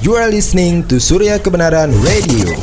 You are listening to Surya Kebenaran Radio.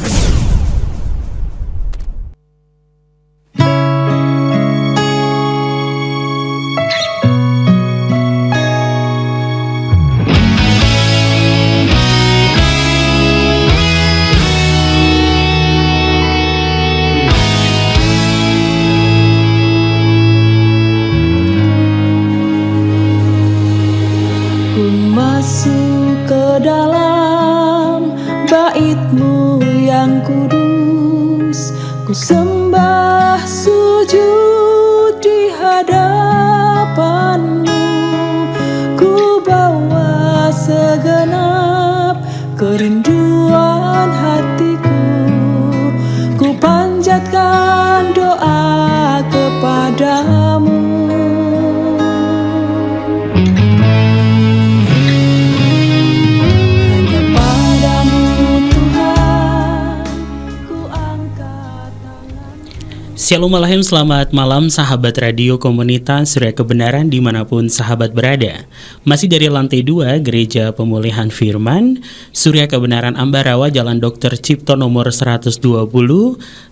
Ku sembah sujud di hadapan-Mu, ku bawa segenap kerinduan hatiku, ku panjatkan doa kepadamu. Shalom Alaikum, selamat malam sahabat radio komunitas Surya Kebenaran dimanapun sahabat berada. Masih dari lantai 2 Gereja Pemulihan Firman Surya Kebenaran Ambarawa, Jalan Dr. Cipto nomor 120.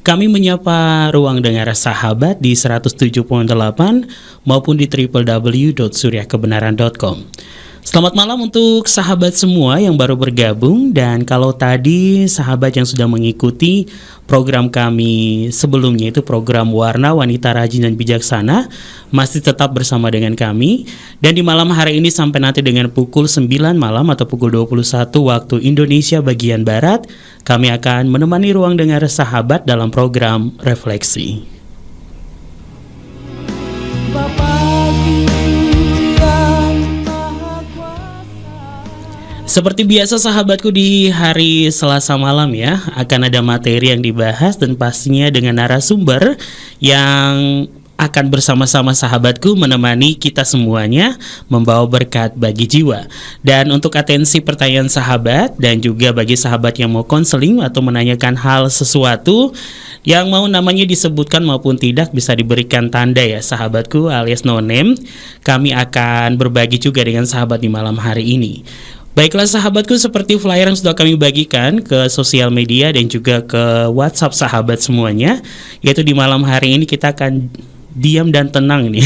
Kami menyapa ruang dengar sahabat di 107.8 maupun di www.suryakebenaran.com. Selamat malam untuk sahabat semua yang baru bergabung. Dan kalau tadi sahabat yang sudah mengikuti program kami sebelumnya, itu program Warna Wanita Rajin dan Bijaksana, masih tetap bersama dengan kami. Dan di malam hari ini sampai nanti dengan pukul 9 malam atau pukul 21 waktu Indonesia bagian Barat, kami akan menemani ruang dengar sahabat dalam program Refleksi. Seperti biasa sahabatku, di hari Selasa malam ya, akan ada materi yang dibahas dan pastinya dengan narasumber yang akan bersama-sama sahabatku menemani kita semuanya membawa berkat bagi jiwa. Dan untuk atensi pertanyaan sahabat dan juga bagi sahabat yang mau konseling atau menanyakan hal sesuatu yang mau namanya disebutkan maupun tidak, bisa diberikan tanda ya sahabatku, alias no name. Kami akan berbagi juga dengan sahabat di malam hari ini. Baiklah sahabatku, seperti flyer yang sudah kami bagikan ke sosial media dan juga ke WhatsApp sahabat semuanya, yaitu di malam hari ini kita akan diam dan tenang nih.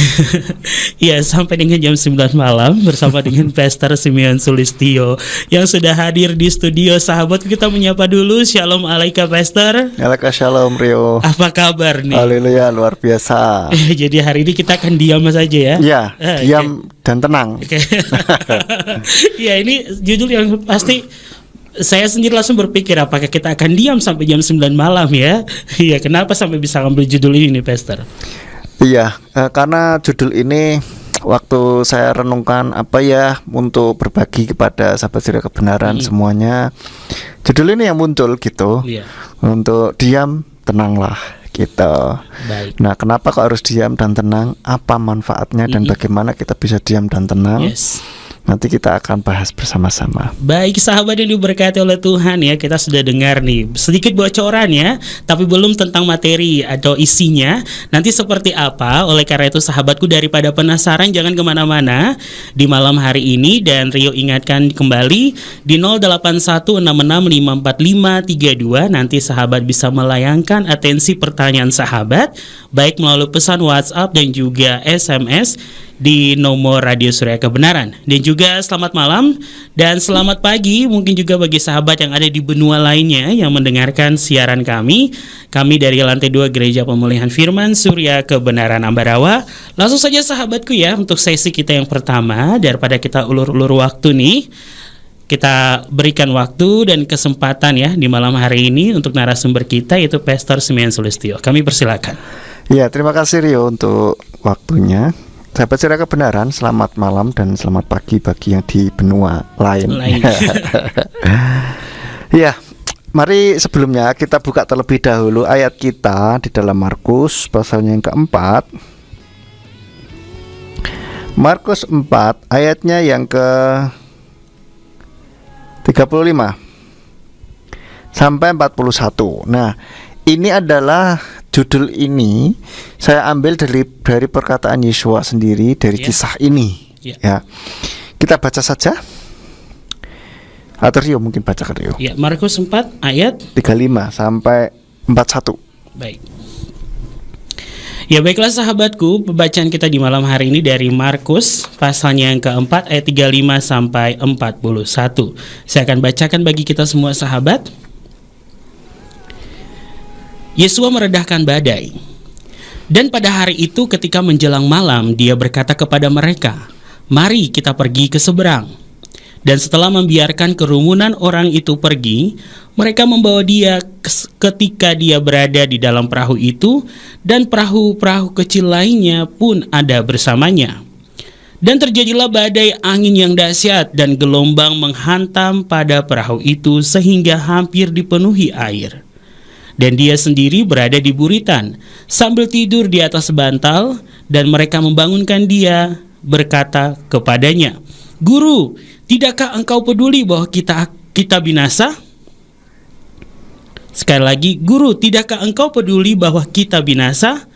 Ya, sampai dengan jam 9 malam bersama dengan Pastor Simeon Sulistyo yang sudah hadir di studio. Sahabat, kita menyapa dulu. Shalom alaikum Pastor. Shalom Rio. Apa kabar nih? Haleluya, luar biasa. Jadi hari ini kita akan diam saja ya. Iya, diam dan tenang. Ya, ini judul yang pasti saya sendiri langsung berpikir, apakah kita akan diam sampai jam 9 malam ya? Iya, kenapa sampai bisa ngambil judul ini nih Pastor? Iya, karena judul ini waktu saya renungkan apa ya untuk berbagi kepada sahabat Surya Kebenaran semuanya, judul ini yang muncul gitu. Untuk diam tenanglah gitu. Baik. Nah, kenapa kok harus diam dan tenang? Apa manfaatnya dan bagaimana kita bisa diam dan tenang? Yes. Nanti kita akan bahas bersama-sama. Baik sahabat yang diberkati oleh Tuhan ya, kita sudah dengar nih sedikit bocoran ya, tapi belum tentang materi atau isinya nanti seperti apa. Oleh karena itu sahabatku, daripada penasaran jangan kemana-mana di malam hari ini. Dan Rio ingatkan kembali di 0816654532, nanti sahabat bisa melayangkan atensi pertanyaan sahabat baik melalui pesan WhatsApp dan juga SMS di nomor Radio Surya Kebenaran. Dan juga selamat malam dan selamat pagi mungkin juga bagi sahabat yang ada di benua lainnya yang mendengarkan siaran kami. Kami dari lantai 2 Gereja Pemulihan Firman Surya Kebenaran Ambarawa. Langsung saja sahabatku ya, untuk sesi kita yang pertama, daripada kita ulur-ulur waktu nih, kita berikan waktu dan kesempatan ya di malam hari ini untuk narasumber kita, yaitu Pastor Simeon Sulistyo. Kami persilakan. Ya, terima kasih Rio untuk waktunya. Sahabat Surya Kebenaran, selamat malam dan selamat pagi bagi yang di benua lain. Ya, mari sebelumnya kita buka terlebih dahulu ayat kita di dalam Markus pasalnya yang keempat. Markus 4 ayatnya yang ke 35 sampai 41. Nah, ini adalah judul ini saya ambil dari perkataan Yesua sendiri, dari kisah ini. Ya, kita baca saja. Atau Rio mungkin bacakan Rio. Ya, Markus 4 ayat 35 sampai 41. baik. Ya baiklah sahabatku, pembacaan kita di malam hari ini dari Markus pasalnya yang keempat ayat 35 sampai 41. Saya akan bacakan bagi kita semua sahabat. Yesua meredahkan badai. Dan pada hari itu ketika menjelang malam, dia berkata kepada mereka, "Mari kita pergi ke seberang." Dan setelah membiarkan kerumunan orang itu pergi, mereka membawa dia ketika dia berada di dalam perahu itu, dan perahu-perahu kecil lainnya pun ada bersamanya. Dan terjadilah badai angin yang dahsyat dan gelombang menghantam pada perahu itu sehingga hampir dipenuhi air. Dan dia sendiri berada di buritan sambil tidur di atas bantal, dan mereka membangunkan dia berkata kepadanya, "Guru, tidakkah engkau peduli bahwa kita binasa?" Sekali lagi, "Guru, tidakkah engkau peduli bahwa kita binasa?"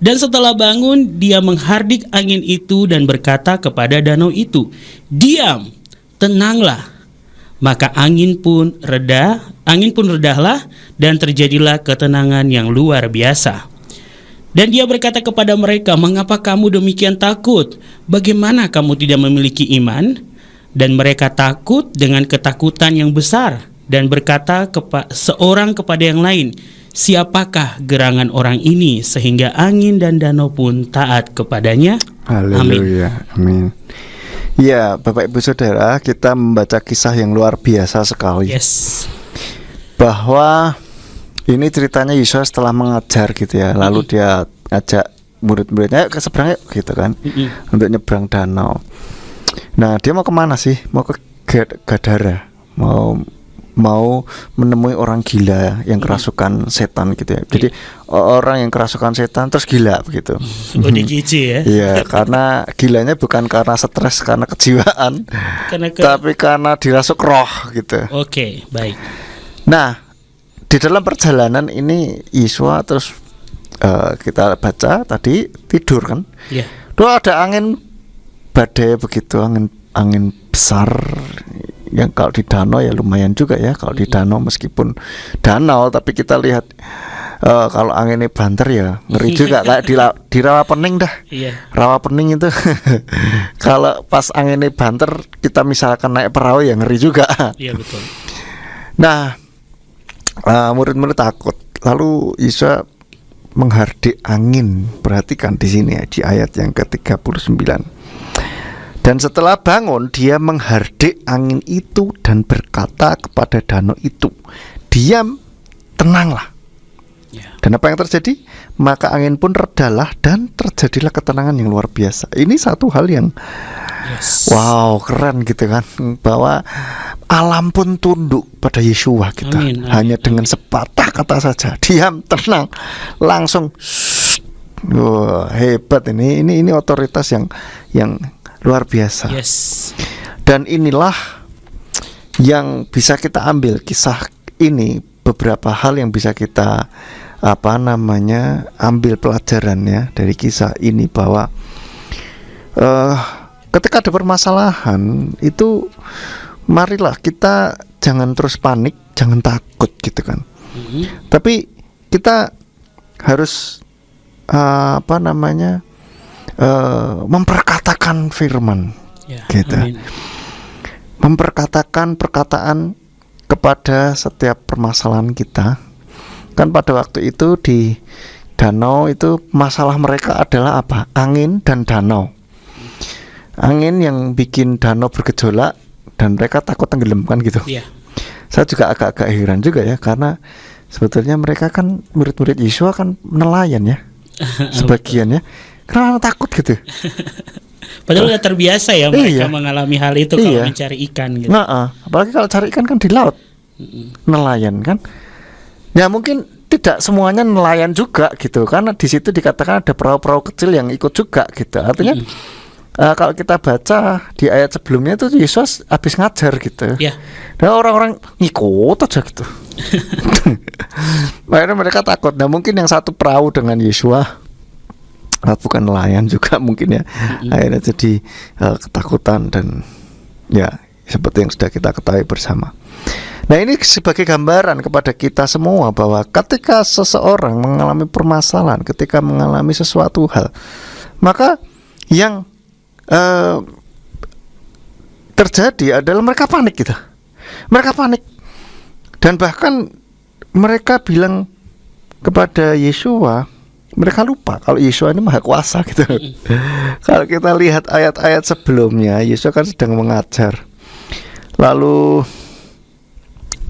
Dan setelah bangun, dia menghardik angin itu dan berkata kepada danau itu, "Diam, tenanglah." Maka angin pun redahlah dan terjadilah ketenangan yang luar biasa. Dan dia berkata kepada mereka, "Mengapa kamu demikian takut? Bagaimana kamu tidak memiliki iman?" Dan mereka takut dengan ketakutan yang besar dan berkata seorang kepada yang lain, "Siapakah gerangan orang ini sehingga angin dan danau pun taat kepadanya?" Haleluya. Amin. Ya, Bapak Ibu Saudara, kita membaca kisah yang luar biasa sekali. Yes. Bahwa ini ceritanya Yesus setelah mengajar gitu ya, lalu dia ajak murid-muridnya ke seberang yuk gitu kan, untuk nyebrang danau. Nah, dia mau kemana sih? Mau ke Gadara, mau menemui orang gila yang kerasukan setan gitu ya. Jadi orang yang kerasukan setan terus gila begitu. Udah gizi ya. Iya, karena gilanya bukan karena stres, karena kejiwaan, tapi karena dirasuk roh gitu. Oke, baik. Nah, di dalam perjalanan ini Yesua terus kita baca tadi tidur kan. Iya. Tuh ada angin badai begitu, angin besar. Yang kalau di danau ya lumayan juga ya. Kalau di danau meskipun danau, tapi kita lihat kalau anginnya banter ya ngeri juga. Kayak di Rawapening dah. Iya. Rawapening itu kalau pas anginnya banter, kita misalkan naik perahu ya ngeri juga. Iya betul. Nah, murid-murid takut. Lalu Yesus menghardik angin. Perhatikan di sini ya, di ayat yang ke-39. Dan setelah bangun, dia menghardik angin itu dan berkata kepada danau itu, "Diam, tenanglah." Ya. Dan apa yang terjadi? Maka angin pun redalah dan terjadilah ketenangan yang luar biasa. Ini satu hal yang wow, keren gitu kan, bahwa alam pun tunduk pada Yesua kita. Amin, hanya dengan sepatah kata saja, "Diam, tenang," langsung wah, hebat ini otoritas yang luar biasa. Yes. Dan inilah yang bisa kita ambil kisah ini, beberapa hal yang bisa kita ambil pelajarannya dari kisah ini, bahwa ketika ada permasalahan itu, marilah kita jangan terus panik, jangan takut gitu kan. Tapi kita harus memperkatakan firman, Ya, gitu. amin. Memperkatakan perkataan kepada setiap permasalahan kita. Kan pada waktu itu di danau itu masalah mereka adalah apa? Angin dan danau. Angin yang bikin danau bergejolak dan mereka takut tenggelam kan gitu. Iya. Saya juga agak-agak heran juga ya, karena sebetulnya mereka kan murid-murid Yesua kan nelayan ya, sebagian ya. Kenapa takut gitu? Padahal udah terbiasa ya mereka Iya. mengalami hal itu kalau Iya. mencari ikan gitu. Nah, apalagi kalau cari ikan kan di laut, nelayan kan. Ya mungkin tidak semuanya nelayan juga gitu, karena di situ dikatakan ada perahu-perahu kecil yang ikut juga gitu. Artinya kalau kita baca di ayat sebelumnya itu Yesus habis ngajar gitu. Ya. Dan orang-orang ngikut aja gitu. Akhirnya mereka takut. Nah, mungkin yang satu perahu dengan Yesua bukan nelayan juga mungkin ya. Akhirnya jadi ketakutan dan ya seperti yang sudah kita ketahui bersama. Nah, ini sebagai gambaran kepada kita semua bahwa ketika seseorang mengalami permasalahan, ketika mengalami sesuatu hal, maka yang terjadi adalah mereka panik gitu. Mereka panik. Dan bahkan mereka bilang kepada Yesua, mereka lupa kalau Yesua ini maha kuasa gitu. Kalau kita lihat ayat-ayat sebelumnya, Yesua kan sedang mengajar. Lalu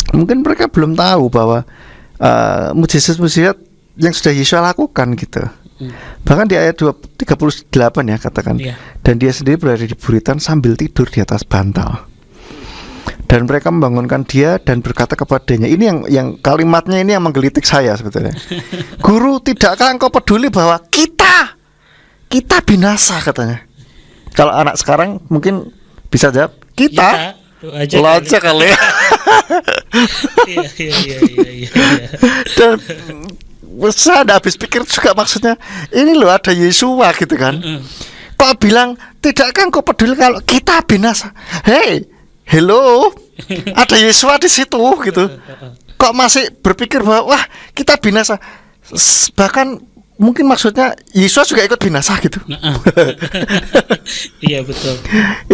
mungkin mereka belum tahu bahwa mujizat-mujizat yang sudah Yesua lakukan gitu. Bahkan di ayat 38 ya katakan, dan dia sendiri berada di buritan sambil tidur di atas bantal. Dan mereka membangunkan dia dan berkata kepadanya, ini yang kalimatnya ini yang menggelitik saya sebetulnya. Guru, tidakkah engkau peduli bahwa kita binasa, katanya. Kalau anak sekarang mungkin bisa jawab, kita aja kali ya. Iya. Dan saya ada habis pikir juga, maksudnya ini loh ada Yesua gitu kan. Kok bilang tidakkah engkau peduli kalau kita binasa? Hey, hello, ada Yesua di situ gitu. Kok masih berpikir bahwa wah kita binasa? Bahkan mungkin maksudnya Yesus juga ikut binasa gitu. Iya betul.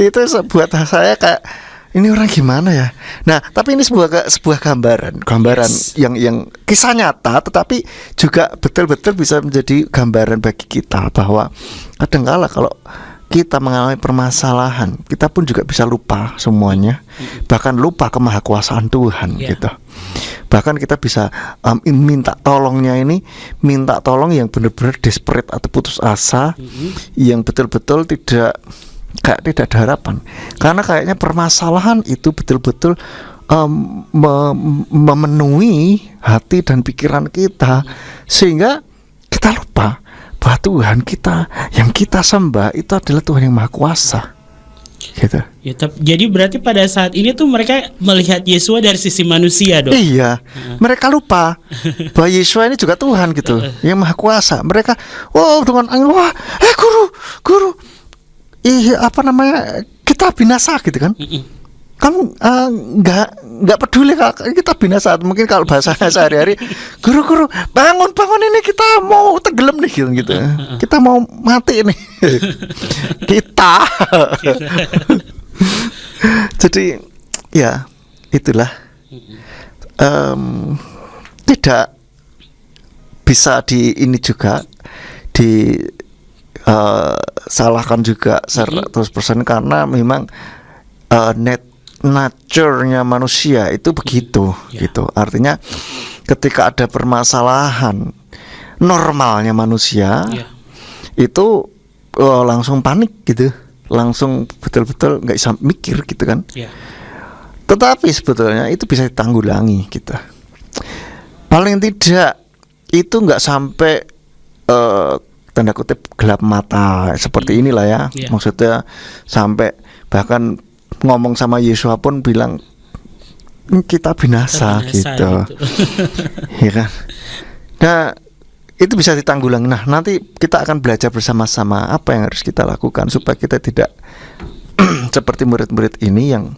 Itu buat saya kayak ini orang gimana ya. Nah, tapi ini sebuah gambaran yang kisah nyata, tetapi juga betul-betul bisa menjadi gambaran bagi kita bahwa kadangkala kalau kita mengalami permasalahan, kita pun juga bisa lupa semuanya, bahkan lupa kemahakuasaan Tuhan gitu. Bahkan kita bisa minta tolongnya ini, minta tolong yang benar-benar desperate atau putus asa, yang betul-betul tidak ada harapan. Karena kayaknya permasalahan itu betul-betul memenuhi hati dan pikiran kita, sehingga kita lupa bahwa Tuhan kita yang kita sembah itu adalah Tuhan yang Maha Kuasa. Gitu. Ya, jadi berarti pada saat ini tuh mereka melihat Yesua dari sisi manusia dong. Iya, mereka lupa bahwa Yesua ini juga Tuhan gitu, yang Maha Kuasa. Mereka, dengan angin, guru, kita binasa gitu kan? Kamu nggak peduli kalau kita binasa. Mungkin kalau bahasa sehari-hari, guru bangun ini, kita mau tenggelam nih gitu. Kita mau mati nih. Kita. Jadi ya itulah, tidak bisa salahkan juga 100% karena memang nature-nya manusia itu begitu gitu. Artinya ketika ada permasalahan, normalnya manusia itu langsung panik gitu, langsung betul-betul nggak bisa mikir gitu kan. Tetapi sebetulnya itu bisa ditanggulangi gitu. Paling tidak itu nggak sampai tanda kutip gelap mata seperti inilah ya. Maksudnya sampai bahkan ngomong sama Yesua pun bilang kita binasa gitu. Ya kan. Nah, itu bisa ditanggulangi. Nah, nanti kita akan belajar bersama-sama apa yang harus kita lakukan supaya kita tidak seperti murid-murid ini yang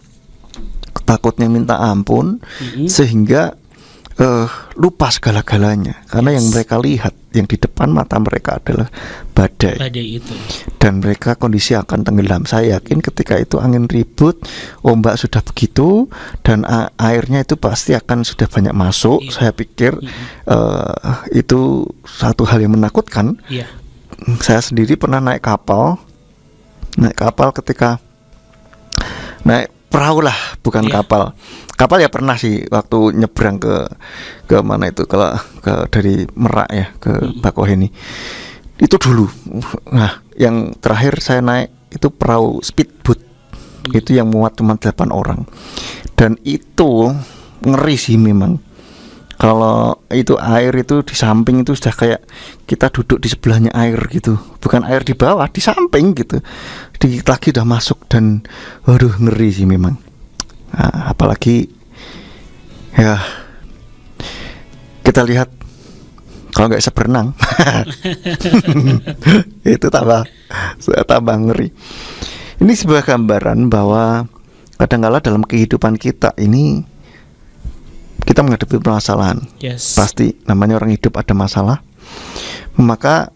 takutnya minta ampun sehingga lupa segala-galanya, karena yang mereka lihat, yang di depan mata mereka adalah badai itu. Dan mereka kondisi akan tenggelam. Saya yakin ketika itu angin ribut, ombak sudah begitu, dan airnya itu pasti akan sudah banyak masuk. Saya pikir itu satu hal yang menakutkan. Saya sendiri pernah naik kapal ketika naik perahu lah, bukan kapal ya pernah sih waktu nyebrang ke mana itu, ke dari Merak ya ke Bakauheni itu dulu. Nah, yang terakhir saya naik itu perahu speedboat, itu yang muat cuma 8 orang, dan itu ngeri sih memang. Kalau itu air itu di samping itu sudah kayak kita duduk di sebelahnya air gitu, bukan air di bawah, di samping gitu, dikit lagi udah masuk, dan waduh ngeri sih memang. Nah, apalagi ya kita lihat kalau nggak bisa berenang itu tambah ngeri. Ini sebuah gambaran bahwa kadang-kala dalam kehidupan kita ini kita menghadapi permasalahan. Yes. Pasti namanya orang hidup ada masalah. Maka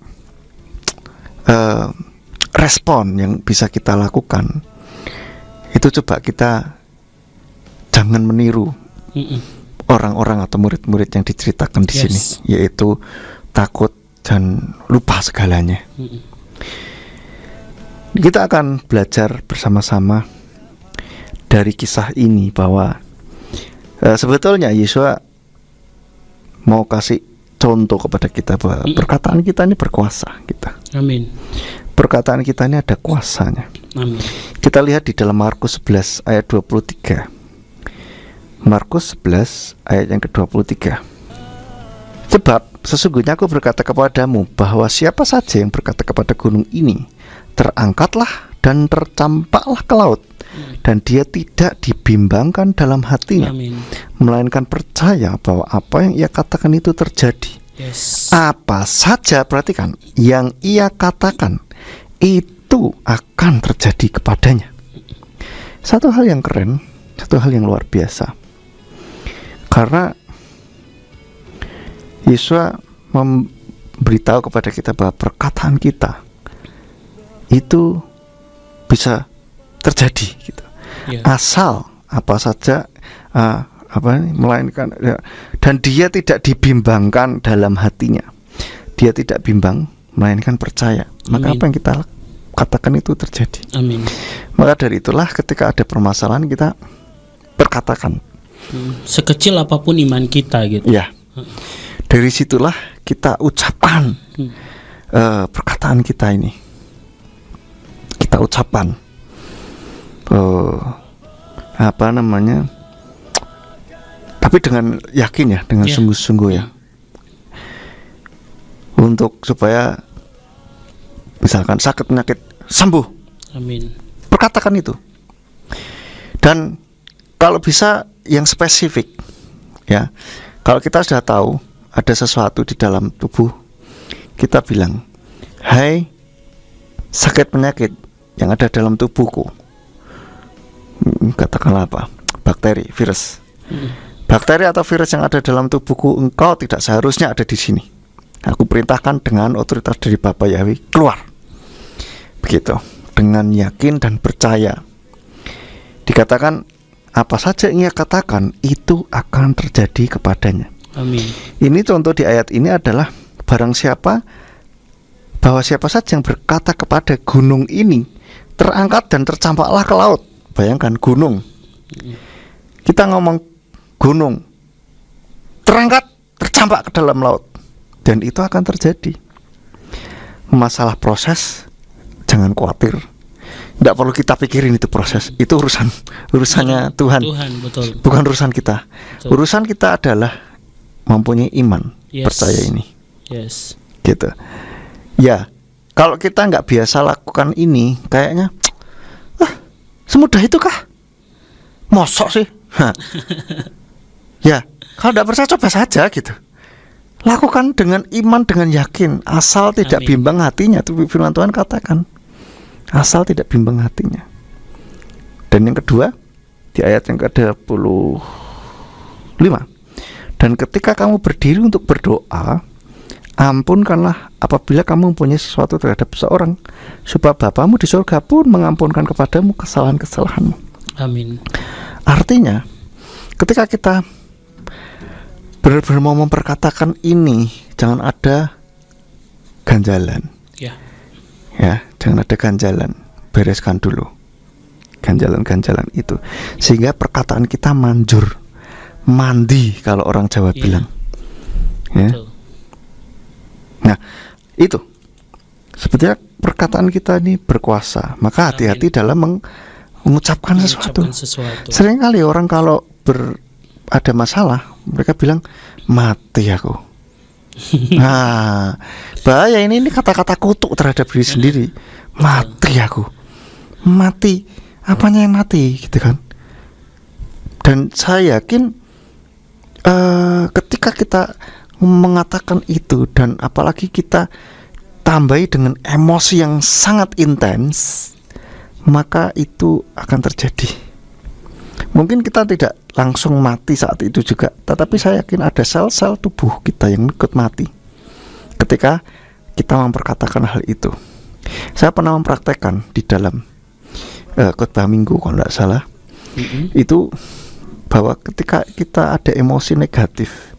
respon yang bisa kita lakukan itu coba kita jangan meniru orang-orang atau murid-murid yang diceritakan di sini, yaitu takut dan lupa segalanya. Kita akan belajar bersama-sama dari kisah ini bahwa sebetulnya Yesus mau kasih contoh kepada kita bahwa perkataan kita ini berkuasa kita. Amin. Perkataan kita ini ada kuasanya. Amin. Kita lihat di dalam Markus 11 ayat 23. Markus 11 ayat yang ke-23. Sebab sesungguhnya aku berkata kepadamu bahwa siapa saja yang berkata kepada gunung ini, terangkatlah dan tercampaklah ke laut, dan dia tidak dibimbangkan dalam hatinya, Amin. melainkan percaya bahwa apa yang ia katakan itu terjadi. Yes. Apa saja, perhatikan, yang ia katakan itu akan terjadi kepadanya. Satu hal yang keren, satu hal yang luar biasa. Karena Yesus memberitahu kepada kita bahwa perkataan kita itu bisa terjadi gitu. Asal apa saja melainkan dan dia tidak dibimbangkan dalam hatinya. Dia tidak bimbang melainkan percaya. Maka apa yang kita katakan itu terjadi. Amin. Maka dari itulah ketika ada permasalahan kita berkatakan. Sekecil apapun iman kita gitu. Ya. Dari situlah kita ucapkan perkataan kita ini. Kita ucapkan tapi dengan yakin ya, dengan sungguh-sungguh ya, untuk supaya misalkan sakit penyakit sembuh. Amin. Perkatakan itu. Dan kalau bisa yang spesifik ya. Kalau kita sudah tahu ada sesuatu di dalam tubuh, kita bilang, hai sakit penyakit yang ada dalam tubuhku, katakanlah apa, bakteri, virus. Bakteri atau virus yang ada dalam tubuhku, engkau tidak seharusnya ada di sini. Aku perintahkan dengan otoritas dari Bapa Yahweh, keluar. Begitu, dengan yakin dan percaya. Dikatakan apa saja yang ia katakan itu akan terjadi kepadanya. Amin. Ini contoh di ayat ini adalah bahwa siapa saja yang berkata kepada gunung ini, terangkat dan tercampaklah ke laut. Bayangkan gunung. Kita ngomong gunung, terangkat, tercampak ke dalam laut, dan itu akan terjadi. Masalah proses, jangan khawatir. Tidak perlu kita pikirin itu proses. Itu urusannya Tuhan. Betul. Bukan urusan kita. Betul. Urusan kita adalah mempunyai iman, percaya ini. Yes. Gitu. Ya, kalau kita nggak biasa lakukan ini, kayaknya, semudah itu kah? Mosok sih. Ya, kalau tidak percaya coba saja gitu. Lakukan dengan iman, dengan yakin, asal tidak bimbang hatinya. Itu firman Tuhan katakan. Asal tidak bimbang hatinya. Dan yang kedua, di ayat yang ke-25, dan ketika kamu berdiri untuk berdoa, ampunkanlah apabila kamu mempunyai sesuatu terhadap seorang, supaya Bapamu di surga pun mengampunkan kepadamu kesalahan-kesalahanmu. Amin. Artinya, ketika kita benar-benar mau memperkatakan ini, jangan ada ganjalan. Ya, jangan ada ganjalan. Bereskan dulu ganjalan-ganjalan itu, sehingga perkataan kita manjur, mandi kalau orang Jawa bilang. Ya. Nah, itu sebetulnya perkataan kita ini berkuasa. Maka hati-hati dalam mengucapkan sesuatu. Seringkali orang kalau ada masalah, mereka bilang mati aku. Nah, bahaya ini kata-kata kutuk terhadap diri sendiri. Mati aku. Mati. Apanya yang mati gitu kan. Dan saya yakin ketika kita mengatakan itu, dan apalagi kita tambahi dengan emosi yang sangat intens, maka itu akan terjadi. Mungkin kita tidak langsung mati saat itu juga, tetapi saya yakin ada sel-sel tubuh kita yang ikut mati ketika kita memperkatakan hal itu. Saya pernah mempraktekkan di dalam khotbah minggu kalau tidak salah, itu bahwa ketika kita ada emosi negatif,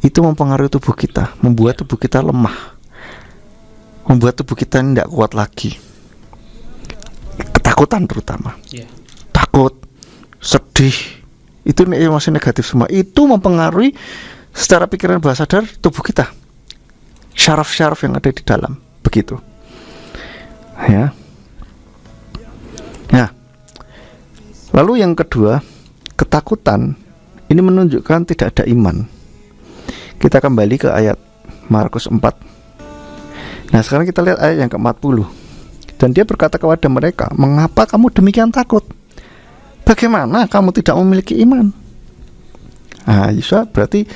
itu mempengaruhi tubuh kita, membuat tubuh kita lemah, membuat tubuh kita tidak kuat lagi. Ketakutan terutama, takut, sedih, itu emosi negatif semua. Itu mempengaruhi secara pikiran bawah sadar tubuh kita, syaraf-syaraf yang ada di dalam, begitu. Ya. Nah, lalu yang kedua, ketakutan ini menunjukkan tidak ada iman. Kita kembali ke ayat Markus 4. Nah, sekarang kita lihat ayat yang ke-40. Dan dia berkata kepada mereka, "Mengapa kamu demikian takut? Bagaimana kamu tidak memiliki iman?" Nah, Yesus berarti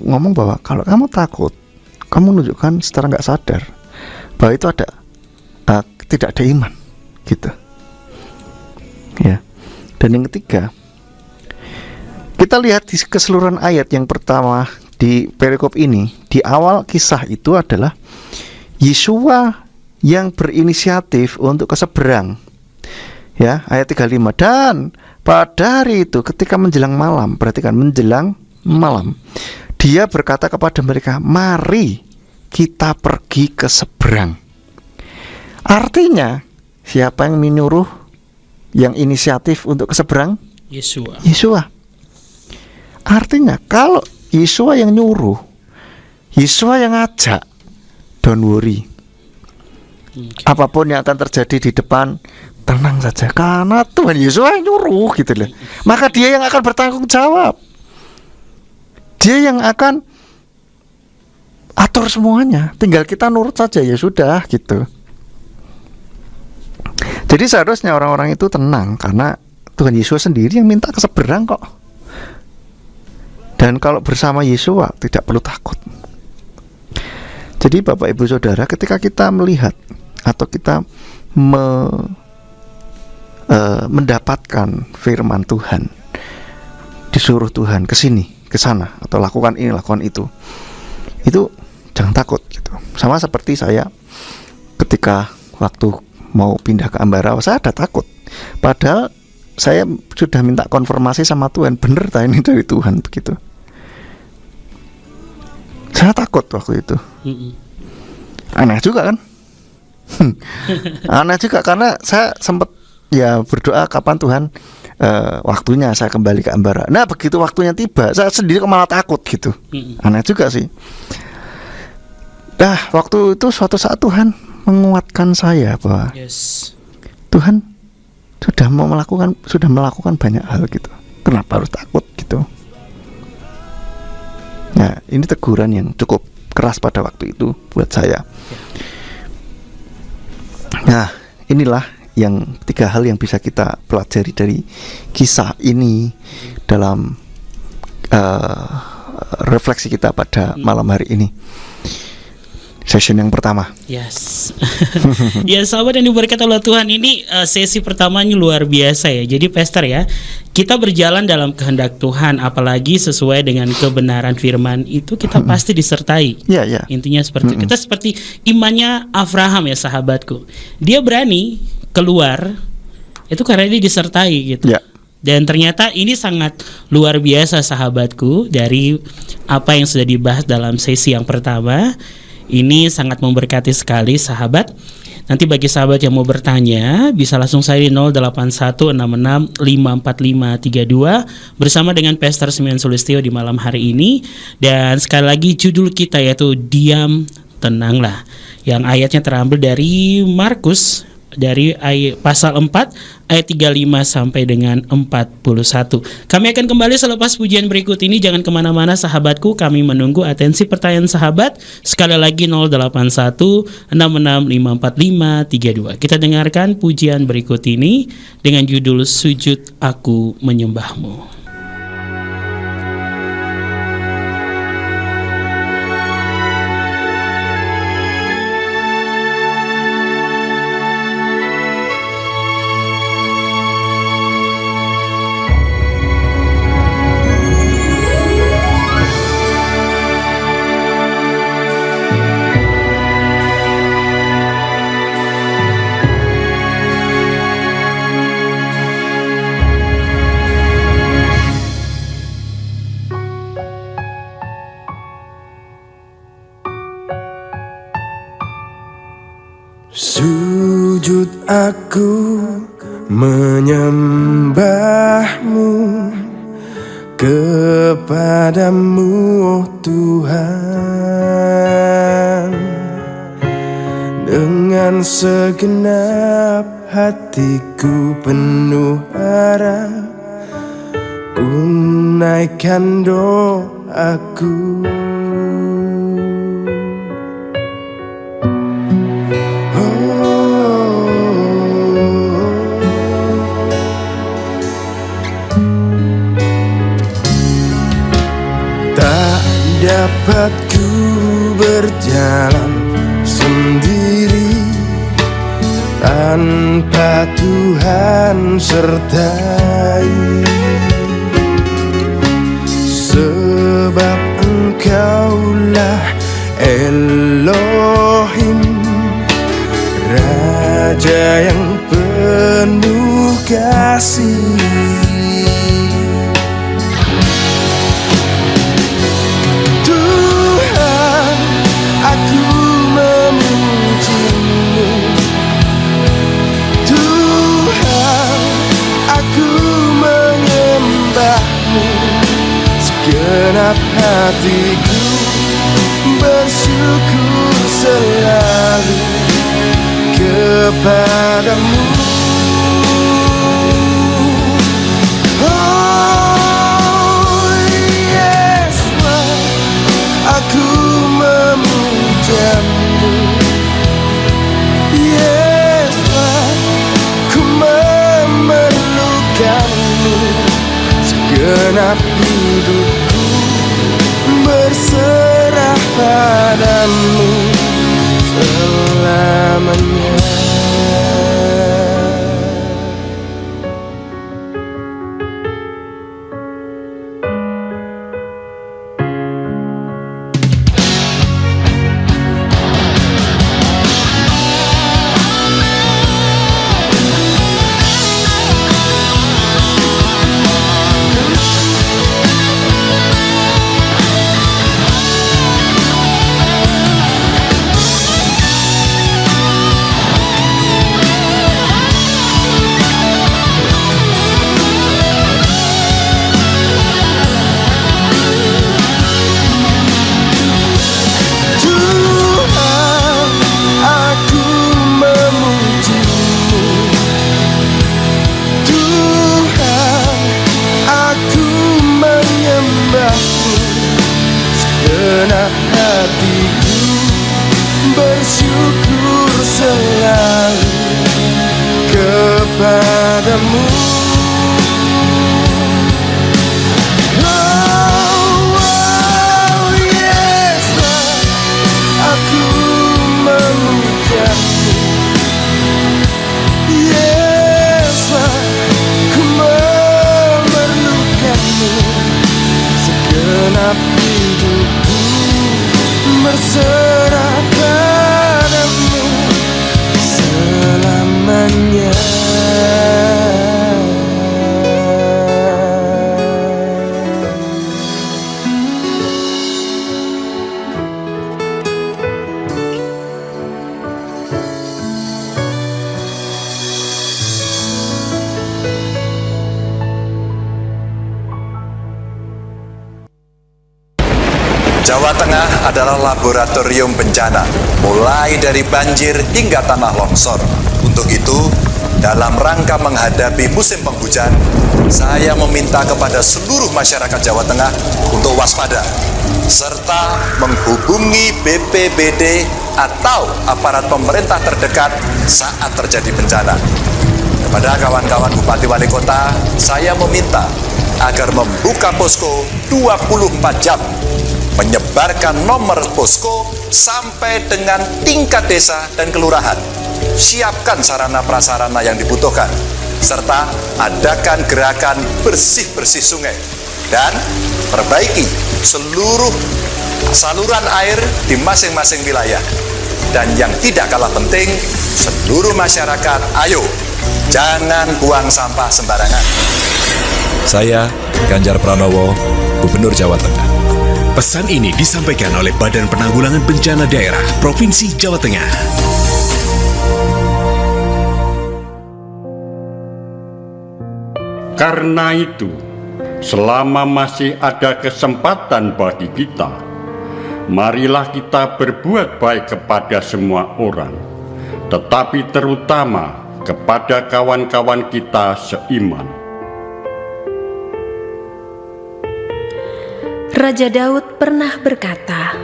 ngomong bahwa kalau kamu takut, kamu menunjukkan secara nggak sadar bahwa itu ada tidak ada iman, gitu. Ya. Dan yang ketiga, kita lihat di keseluruhan ayat yang pertama di perikop ini, di awal kisah itu adalah Yesua yang berinisiatif untuk ke seberang. Ya, ayat 35. Dan pada hari itu ketika menjelang malam, perhatikan, menjelang malam, dia berkata kepada mereka, "Mari kita pergi ke seberang." Artinya, siapa yang menyuruh, yang inisiatif untuk ke seberang? Yesua. Artinya, kalau Yesua yang nyuruh, Yesua yang ngajak, don't worry. Apapun yang akan terjadi di depan, tenang saja, karena Tuhan Yesus yang nyuruh, gitu loh. Maka dia yang akan bertanggung jawab. Dia yang akan atur semuanya. Tinggal kita nurut saja, ya sudah, gitu. Jadi seharusnya orang-orang itu tenang, karena Tuhan Yesus sendiri yang minta ke seberang kok. Dan kalau bersama Yesus tidak perlu takut. Jadi Bapak Ibu Saudara, ketika kita melihat atau kita mendapatkan firman Tuhan, disuruh Tuhan ke sini, ke sana, atau lakukan ini, lakukan itu jangan takut, gitu. Sama seperti saya ketika waktu mau pindah ke Ambarawa, saya ada takut. Padahal saya sudah minta konfirmasi sama Tuhan, bener tak ini dari Tuhan, begitu. Saya takut waktu itu. Aneh juga kan? Aneh juga karena saya sempat ya berdoa kapan Tuhan waktunya saya kembali ke Ambarawa. Nah, begitu waktunya tiba, saya sendiri kok malah takut, gitu. Aneh juga sih. Nah, waktu itu suatu saat Tuhan menguatkan saya bahwa Tuhan sudah melakukan banyak hal, gitu. Kenapa harus takut, gitu. Nah, ini teguran yang cukup keras pada waktu itu buat saya. Nah, inilah yang 3 hal yang bisa kita pelajari dari kisah ini dalam refleksi kita pada malam hari ini. Session yang pertama. Yes. Ya, sahabat yang diberkati oleh Tuhan, ini sesi pertamanya luar biasa ya. Jadi Pastor ya, kita berjalan dalam kehendak Tuhan, apalagi sesuai dengan kebenaran firman itu kita pasti disertai. Intinya seperti kita seperti imannya Abraham ya, sahabatku. Dia berani keluar itu karena dia disertai, gitu. Dan ternyata ini sangat luar biasa, sahabatku, dari apa yang sudah dibahas dalam sesi yang pertama. Ini sangat memberkati sekali, sahabat. Nanti bagi sahabat yang mau bertanya, bisa langsung saya di 0816654532 bersama dengan Pastor Simeon Sulistyo di malam hari ini. Dan sekali lagi judul kita yaitu Diam Tenanglah, yang ayatnya terambil dari Markus, dari pasal 4 ayat 35 sampai dengan 41. Kami akan kembali selepas pujian berikut ini. Jangan kemana-mana, sahabatku. Kami menunggu atensi pertanyaan sahabat. Sekali lagi 0816654532. Kita dengarkan pujian berikut ini dengan judul Sujud Aku Menyembahmu. Sujud aku menyembahmu, kepadamu oh Tuhan. Dengan segenap hatiku penuh harap, ku naikkan doaku. Dapat ku berjalan sendiri tanpa Tuhan sertai, sebab Engkaulah Elohim, Raja yang penuh kasih. Segenap hatiku bersyukur selalu kepadamu. Oh yes, aku memujamu. Yes, ku memerlukanmu. Segenap hidupku berserah padamu selamanya. Segenap hatiku bersyukur selalu kepadamu. Oh yes, aku memujamu. Yes, ku memerlukanmu. Segenap hidupku berserah padamu selamanya. Jawa Tengah adalah laboratorium bencana, mulai dari banjir hingga tanah longsor. Untuk itu, dalam rangka menghadapi musim penghujan, saya meminta kepada seluruh masyarakat Jawa Tengah untuk waspada, serta menghubungi BPBD atau aparat pemerintah terdekat saat terjadi bencana. Kepada kawan-kawan Bupati Wali Kota, saya meminta agar membuka posko 24 jam, menyebarkan nomor posko sampai dengan tingkat desa dan kelurahan. Siapkan sarana prasarana yang dibutuhkan, serta adakan gerakan bersih-bersih sungai dan perbaiki seluruh saluran air di masing-masing wilayah. Dan yang tidak kalah penting, seluruh masyarakat, ayo jangan buang sampah sembarangan. Saya Ganjar Pranowo, Gubernur Jawa Tengah. Pesan ini disampaikan oleh Badan Penanggulangan Bencana Daerah Provinsi Jawa Tengah. Karena itu, selama masih ada kesempatan bagi kita, marilah kita berbuat baik kepada semua orang, tetapi terutama kepada kawan-kawan kita seiman. Raja Daud pernah berkata,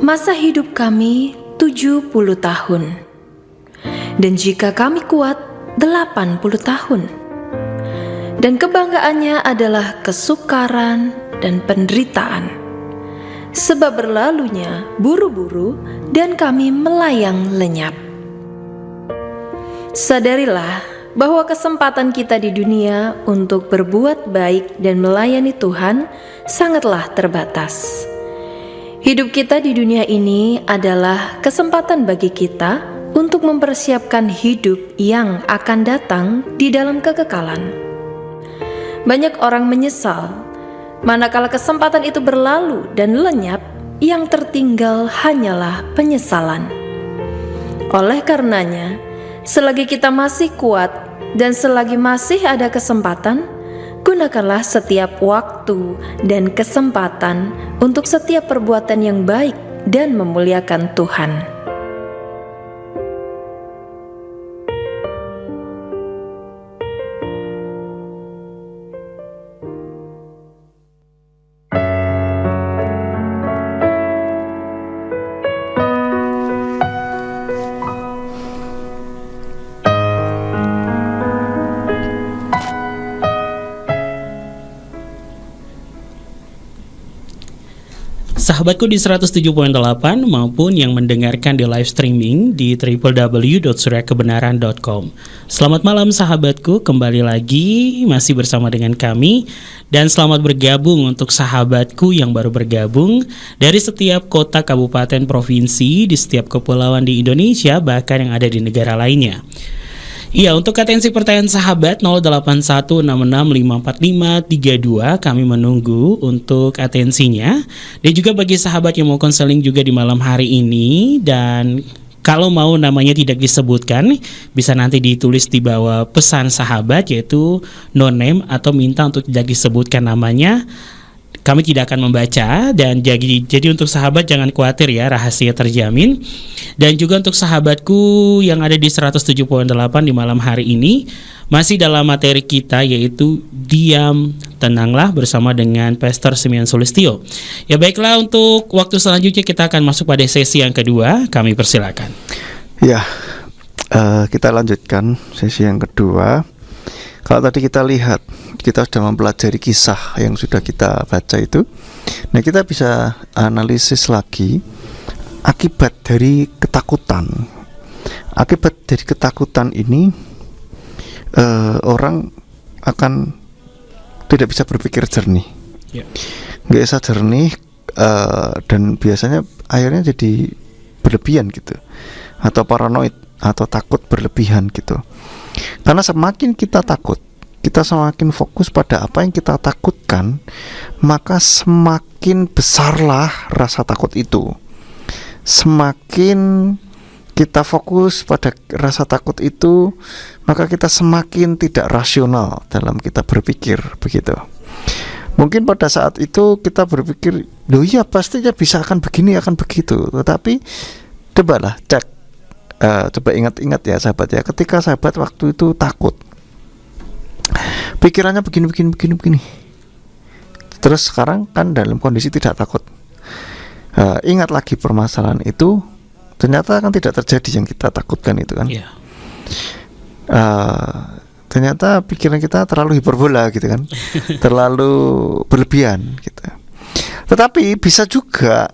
"Masa hidup kami 70 tahun, dan jika kami kuat 80 tahun." Dan kebanggaannya adalah kesukaran dan penderitaan, sebab berlalunya buru-buru dan kami melayang lenyap. Sadarilah bahwa kesempatan kita di dunia untuk berbuat baik dan melayani Tuhan sangatlah terbatas. Hidup kita di dunia ini adalah kesempatan bagi kita untuk mempersiapkan hidup yang akan datang di dalam kekekalan. Banyak orang menyesal manakala kesempatan itu berlalu dan lenyap, yang tertinggal hanyalah penyesalan. Oleh karenanya, selagi kita masih kuat dan selagi masih ada kesempatan, gunakanlah setiap waktu dan kesempatan untuk setiap perbuatan yang baik dan memuliakan Tuhan. Sahabatku di 107.8 maupun yang mendengarkan di live streaming di www.suryakebenaran.com. Selamat malam sahabatku, kembali lagi masih bersama dengan kami. Dan selamat bergabung untuk sahabatku yang baru bergabung dari setiap kota, kabupaten, provinsi, di setiap kepulauan di Indonesia, bahkan yang ada di negara lainnya. Iya, untuk atensi pertanyaan sahabat 0816654532 kami menunggu untuk atensinya. Dan juga bagi sahabat yang mau konseling juga di malam hari ini, dan kalau mau namanya tidak disebutkan, bisa nanti ditulis di bawah pesan sahabat, yaitu no name atau minta untuk tidak disebutkan namanya. Kami tidak akan membaca, dan jadi untuk sahabat jangan khawatir ya, rahasia terjamin. Dan juga untuk sahabatku yang ada di 107.8 di malam hari ini, masih dalam materi kita yaitu Diam Tenanglah bersama dengan Pastor Simeon Sulistyo. Ya baiklah, untuk waktu selanjutnya kita akan masuk pada sesi yang kedua, kami persilakan. Ya, kita lanjutkan sesi yang kedua. Kalau tadi kita lihat, kita sudah mempelajari kisah yang sudah kita baca itu. Nah, kita bisa analisis lagi akibat dari ketakutan. Akibat dari ketakutan ini, orang akan tidak bisa berpikir jernih, nggak bisa jernih, dan biasanya akhirnya jadi berlebihan gitu, atau paranoid, atau takut berlebihan gitu. Karena semakin kita takut, kita semakin fokus pada apa yang kita takutkan, maka semakin besarlah rasa takut itu. Semakin kita fokus pada rasa takut itu, maka kita semakin tidak rasional dalam kita berpikir, begitu. Mungkin pada saat itu kita berpikir, loh iya pastinya bisa akan begini, akan begitu. Tetapi cobalah cek, coba ingat-ingat ya sahabat ya, ketika sahabat waktu itu takut, pikirannya begini, terus sekarang kan dalam kondisi tidak takut, ingat lagi permasalahan itu, ternyata kan tidak terjadi yang kita takutkan itu kan. Ternyata pikiran kita terlalu hiperbola gitu kan, terlalu berlebihan gitu. Tetapi bisa juga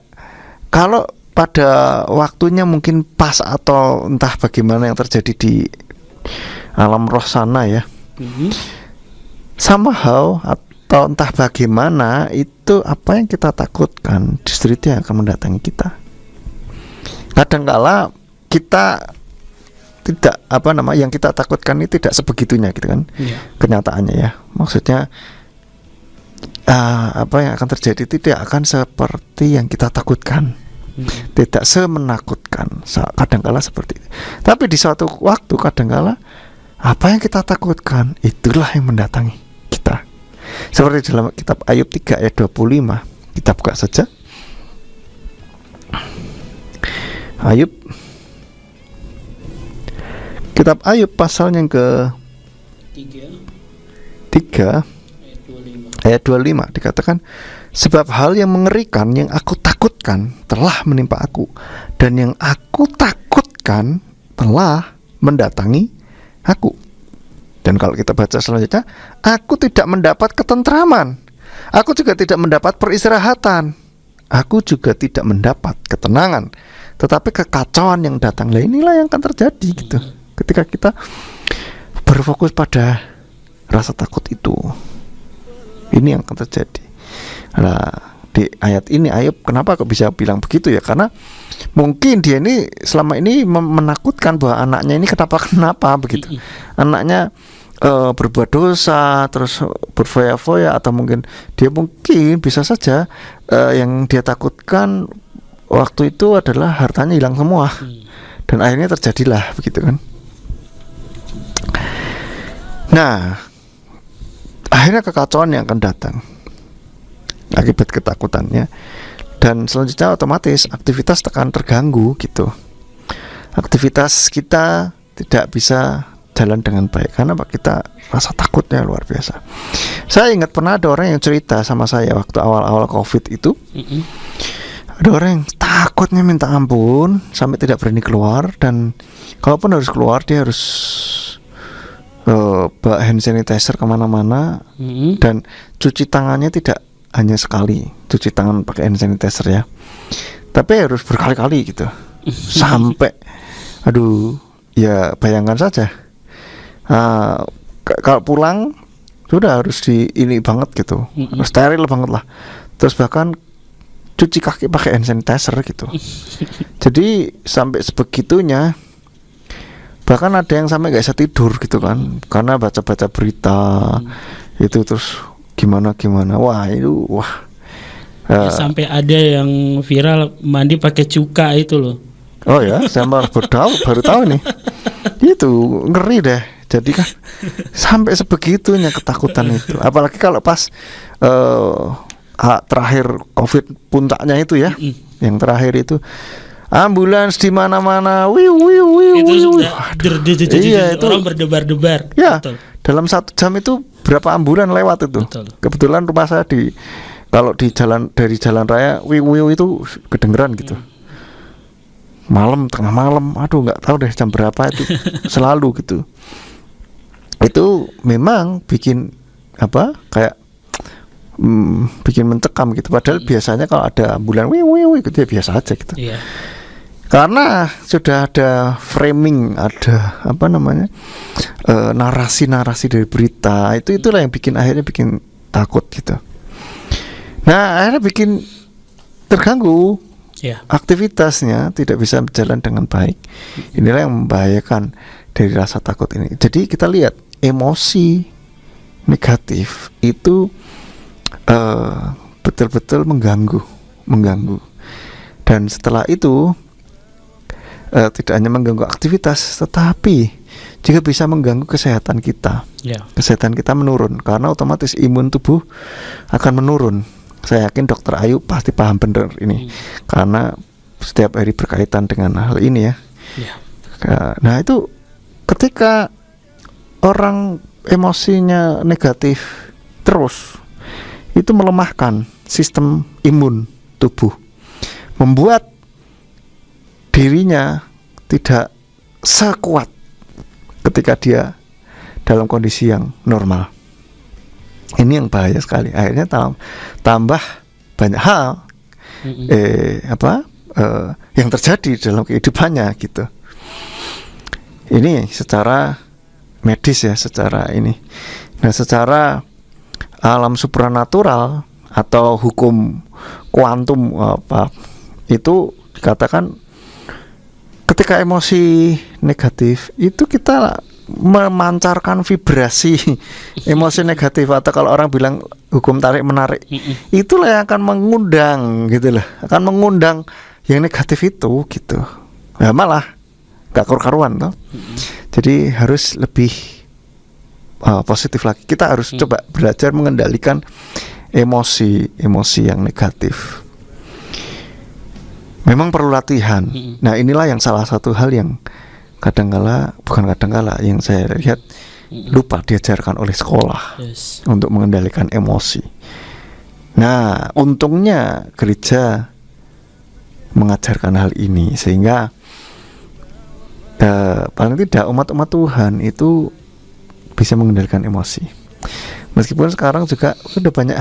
kalau pada waktunya mungkin pas, atau entah bagaimana yang terjadi di alam roh sana ya, somehow atau entah bagaimana itu, apa yang kita takutkan justru itu yang akan mendatangi kita. Kadangkala kita tidak, yang kita takutkan ini tidak sebegitunya gitu kan, kenyataannya ya. Maksudnya apa yang akan terjadi tidak akan seperti yang kita takutkan, tidak semenakutkan kadangkala seperti itu. Tapi di suatu waktu kadangkala Apa yang kita takutkan itulah yang mendatangi kita. Seperti dalam kitab Ayub 3 ayat 25. Kita buka saja. Ayub, kitab Ayub pasal yang ke 3 ayat 25 dikatakan, sebab hal yang mengerikan yang aku takutkan telah menimpa aku, dan yang aku takutkan telah mendatangi aku. Dan kalau kita baca selanjutnya, aku tidak mendapat ketentraman, aku juga tidak mendapat peristirahatan, aku juga tidak mendapat ketenangan, tetapi kekacauan yang datang. Lah inilah yang akan terjadi gitu. Ketika kita berfokus pada rasa takut itu, ini yang akan terjadi. Nah, di ayat ini Ayub kenapa kok bisa bilang begitu ya? Karena mungkin dia ini selama ini menakutkan bahwa anaknya ini kenapa begitu. Anaknya berbuat dosa, terus berfoya-foya, atau mungkin bisa saja yang dia takutkan waktu itu adalah hartanya hilang semua. Dan akhirnya terjadilah begitu kan. Nah, akhirnya kekacauan yang akan datang akibat ketakutannya, dan selanjutnya otomatis aktivitas akan terganggu gitu. Aktivitas kita tidak bisa jalan dengan baik karena kita rasa takutnya luar biasa. Saya ingat pernah ada orang yang cerita sama saya waktu awal-awal COVID itu. Ada orang yang takutnya minta ampun sampai tidak berani keluar, dan kalaupun harus keluar dia harus bawa hand sanitizer kemana-mana, dan cuci tangannya tidak hanya sekali cuci tangan pakai hand sanitizer ya, tapi harus berkali-kali gitu. Sampai ya bayangkan saja, kalau pulang sudah harus ini banget gitu, steril banget lah. Terus bahkan cuci kaki pakai hand sanitizer gitu. Jadi sampai sebegitunya. Bahkan ada yang sampai gak bisa tidur gitu kan, karena baca-baca berita itu, terus gimana. Sampai ada yang viral mandi pakai cuka itu loh. Oh ya, saya baru tahu nih. Itu ngeri deh. Jadi kan sampai sebegitunya ketakutan itu. Apalagi kalau pas terakhir COVID puncaknya itu ya, yang terakhir itu ambulans di mana-mana, itu orang berdebar-debar. Ya, dalam 1 jam itu berapa ambulan lewat itu. Betul. Kebetulan rumah saya kalau di dari jalan raya, itu kedengeran gitu. Tengah malam, nggak tahu deh jam berapa itu, selalu gitu. Itu memang bikin kayak bikin mencekam gitu. Padahal biasanya kalau ada ambulan gitu ya biasa aja gitu. Yeah. Karena sudah ada framing, ada narasi-narasi dari berita, itulah yang akhirnya bikin takut gitu. Nah, akhirnya bikin terganggu, aktivitasnya tidak bisa berjalan dengan baik. Inilah yang membahayakan dari rasa takut ini. Jadi kita lihat emosi negatif itu betul-betul mengganggu. Dan setelah itu tidak hanya mengganggu aktivitas, tetapi juga bisa mengganggu kesehatan kita. Kesehatan kita menurun karena otomatis imun tubuh akan menurun. Saya yakin Dokter Ayu pasti paham benar ini, karena setiap hari berkaitan dengan hal ini ya. Nah, itu ketika orang emosinya negatif terus, itu melemahkan sistem imun tubuh, membuat dirinya tidak sekuat ketika dia dalam kondisi yang normal. Ini yang bahaya sekali. Akhirnya tambah banyak hal yang terjadi dalam kehidupannya gitu. Ini secara medis ya, secara ini. Nah, secara alam supranatural atau hukum kuantum itu dikatakan ketika emosi negatif itu kita memancarkan vibrasi emosi negatif, atau kalau orang bilang hukum tarik menarik, itulah yang akan mengundang gitu loh, akan mengundang yang negatif itu gitu. Ya malah gak karu-karuan toh. Jadi harus lebih positif lagi. Kita harus coba belajar mengendalikan emosi yang negatif. Memang perlu latihan. Nah, inilah yang salah satu hal yang yang saya lihat lupa diajarkan oleh sekolah untuk mengendalikan emosi. Nah, untungnya gereja mengajarkan hal ini sehingga paling tidak umat-umat Tuhan itu bisa mengendalikan emosi. Meskipun sekarang juga sudah banyak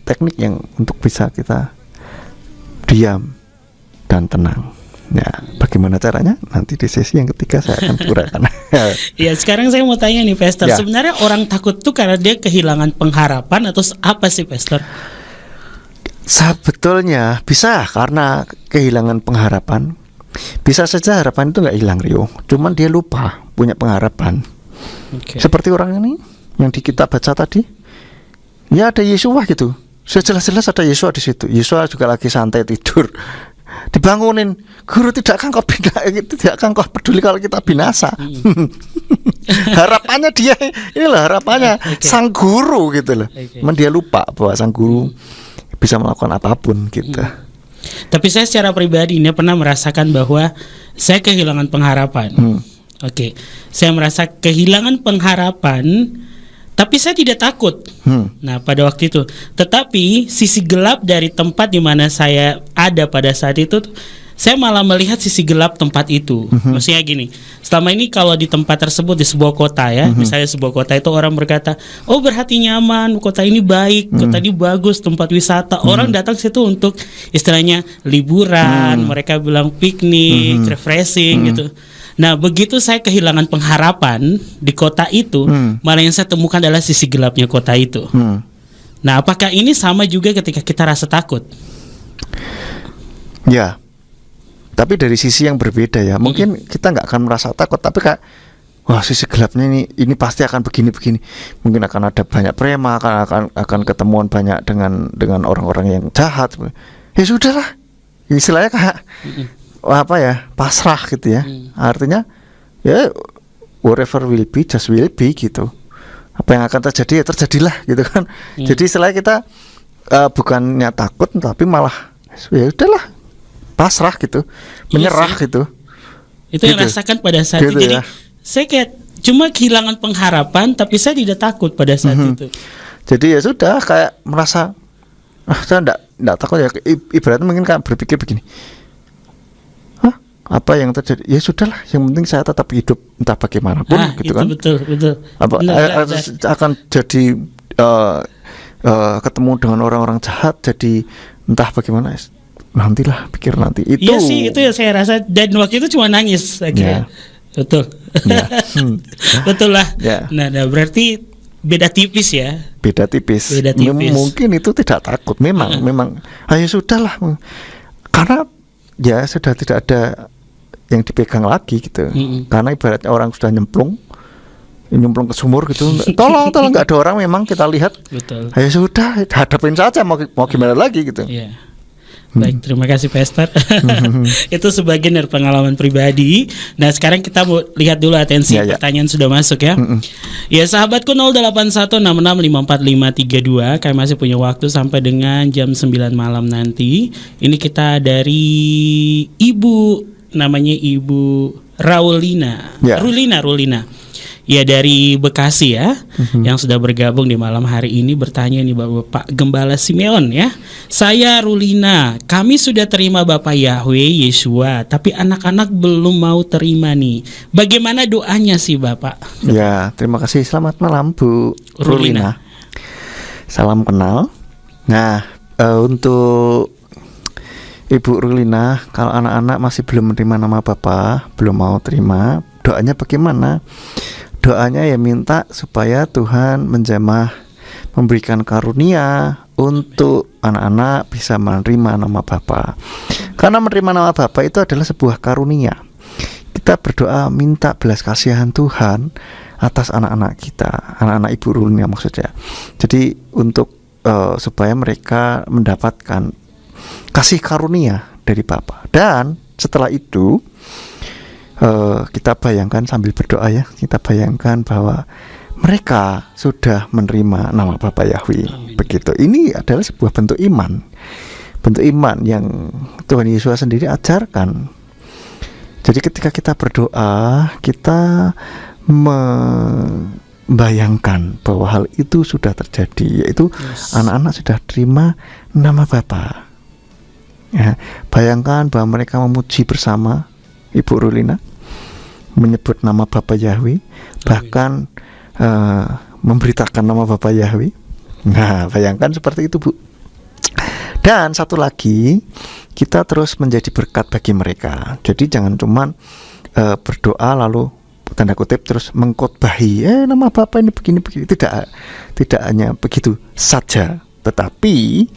teknik yang untuk bisa kita diam dan tenang. Ya, bagaimana caranya? Nanti di sesi yang ketiga saya akan uraikan. Ya, sekarang saya mau tanya nih, Pastor. Ya. Sebenarnya orang takut tuh karena dia kehilangan pengharapan atau apa sih, Pastor? Sebetulnya bisa karena kehilangan pengharapan. Bisa saja harapan itu nggak hilang, Rio. Cuman dia lupa punya pengharapan. Seperti orang ini yang di kita baca tadi. Ya, ada Yesua gitu. Sudah jelas-jelas ada Yesua di situ. Yesua juga lagi santai tidur. Dibangunin, guru tidak akan kau peduli kalau kita binasa. Harapannya dia, inilah harapannya sang guru gitu loh. Dia lupa bahwa sang guru bisa melakukan apapun gitu. Tapi saya secara pribadi ini pernah merasakan bahwa saya kehilangan pengharapan. Saya merasa kehilangan pengharapan, tapi saya tidak takut. Nah, pada waktu itu, tetapi sisi gelap dari tempat di mana saya ada pada saat itu, saya malah melihat sisi gelap tempat itu. Maksudnya gini, selama ini kalau di tempat tersebut di sebuah kota ya, misalnya sebuah kota itu orang berkata, oh berhati nyaman, kota ini baik, kota ini bagus, tempat wisata. Orang datang situ untuk istilahnya liburan, mereka bilang piknik, refreshing gitu. Nah, begitu saya kehilangan pengharapan di kota itu, malah yang saya temukan adalah sisi gelapnya kota itu. Nah, apakah ini sama juga ketika kita rasa takut? Ya, tapi dari sisi yang berbeda ya. Mungkin kita nggak akan merasa takut, tapi kayak, wah, sisi gelapnya ini pasti akan begini-begini. Mungkin akan ada banyak prema, akan ketemuan banyak dengan orang-orang yang jahat. Ya sudahlah, istilahnya kayak pasrah gitu ya. Artinya ya whatever will be just will be gitu. Apa yang akan terjadi ya terjadilah gitu kan. Jadi istilahnya kita bukannya takut tapi malah ya udahlah, pasrah gitu, menyerah gitu. Itu yang rasakan pada saat itu. Jadi saya kayak cuma kehilangan pengharapan tapi saya tidak takut pada saat itu. Jadi ya sudah, kayak merasa saya enggak takut ya. Ibaratnya mungkin kayak berpikir begini, apa yang terjadi ya sudahlah, yang penting saya tetap hidup entah bagaimanapun gitu kan. Betul. Akan jadi ketemu dengan orang-orang jahat, jadi entah bagaimana, nantilah, pikir nanti itu. Iya sih, itu ya saya rasa, dan waktu itu cuma nangis akhirnya. Betul. Betul lah. Nah, berarti beda tipis ya. Beda tipis. Mungkin itu tidak takut, memang ayo sudahlah, karena ya sudah tidak ada yang dipegang lagi gitu. Karena ibaratnya orang sudah nyemplung ke sumur gitu. Tolong nggak ada orang, memang kita lihat. Betul. Ya sudah, hadapin saja, mau gimana lagi gitu. Iya. Baik, terima kasih Pastor. Itu sebagian dari pengalaman pribadi. Nah, sekarang kita mau lihat dulu, atensi pertanyaan sudah masuk ya. Ya, sahabatku, 0816654532. Kami masih punya waktu sampai dengan jam 9 malam nanti. Ini kita dari Ibu, namanya Ibu Raulina. Rulina. Ya, dari Bekasi ya, yang sudah bergabung di malam hari ini, bertanya nih Bapak Gembala Simeon ya. Saya Rulina, kami sudah terima Bapak Yahweh Yesua, tapi anak-anak belum mau terima nih. Bagaimana doanya sih Bapak? Ya, terima kasih. Selamat malam Bu Rulina. Salam kenal. Nah, untuk Ibu Rulina, kalau anak-anak masih belum menerima nama Bapak, belum mau terima, doanya bagaimana? Doanya ya minta supaya Tuhan menjamah, memberikan karunia untuk anak-anak bisa menerima nama Bapa. Karena menerima nama Bapa itu adalah sebuah karunia. Kita berdoa minta belas kasihan Tuhan atas anak-anak kita, anak-anak Ibu Rulina maksudnya. Jadi untuk supaya mereka mendapatkan kasih karunia dari Bapa. Dan setelah itu kita bayangkan sambil berdoa ya, kita bayangkan bahwa mereka sudah menerima nama Bapa Yahweh. Begitu. Ini adalah sebuah bentuk iman yang Tuhan Yesus sendiri ajarkan. Jadi ketika kita berdoa, kita membayangkan bahwa hal itu sudah terjadi, yaitu anak-anak sudah terima nama Bapa. Ya, bayangkan bahwa mereka memuji bersama Ibu Rulina, menyebut nama Bapa Yahweh, bahkan memberitakan nama Bapa Yahweh. Nah, bayangkan seperti itu, Bu. Dan satu lagi, kita terus menjadi berkat bagi mereka. Jadi jangan cuman berdoa lalu tanda kutip terus mengkhotbahi nama Bapa ini begini. Tidak hanya begitu saja, tetapi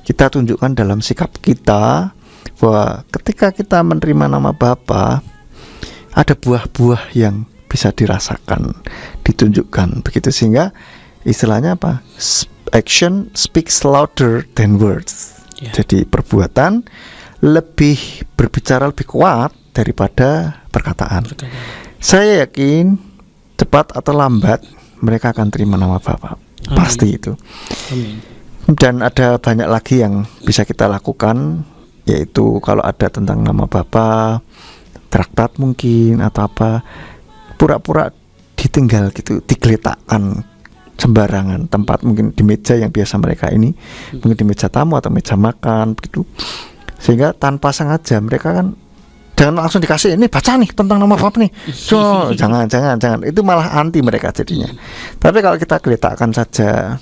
kita tunjukkan dalam sikap kita bahwa ketika kita menerima nama Bapa, ada buah-buah yang bisa dirasakan, ditunjukkan begitu, sehingga istilahnya apa? Action speaks louder than words. Jadi perbuatan berbicara lebih kuat daripada perkataan. Saya yakin cepat atau lambat mereka akan terima nama Bapa. Pasti itu. Amin. Dan ada banyak lagi yang bisa kita lakukan, yaitu kalau ada tentang nama Bapa, traktat mungkin atau apa, pura-pura ditinggal gitu, digeletakkan sembarangan tempat, mungkin di meja yang biasa mereka ini, mungkin di meja tamu atau meja makan begitu, sehingga tanpa sengaja mereka kan jangan langsung dikasih ini baca nih tentang nama Bapa nih, so, jangan, itu malah anti mereka jadinya. Tapi kalau kita geletakkan saja,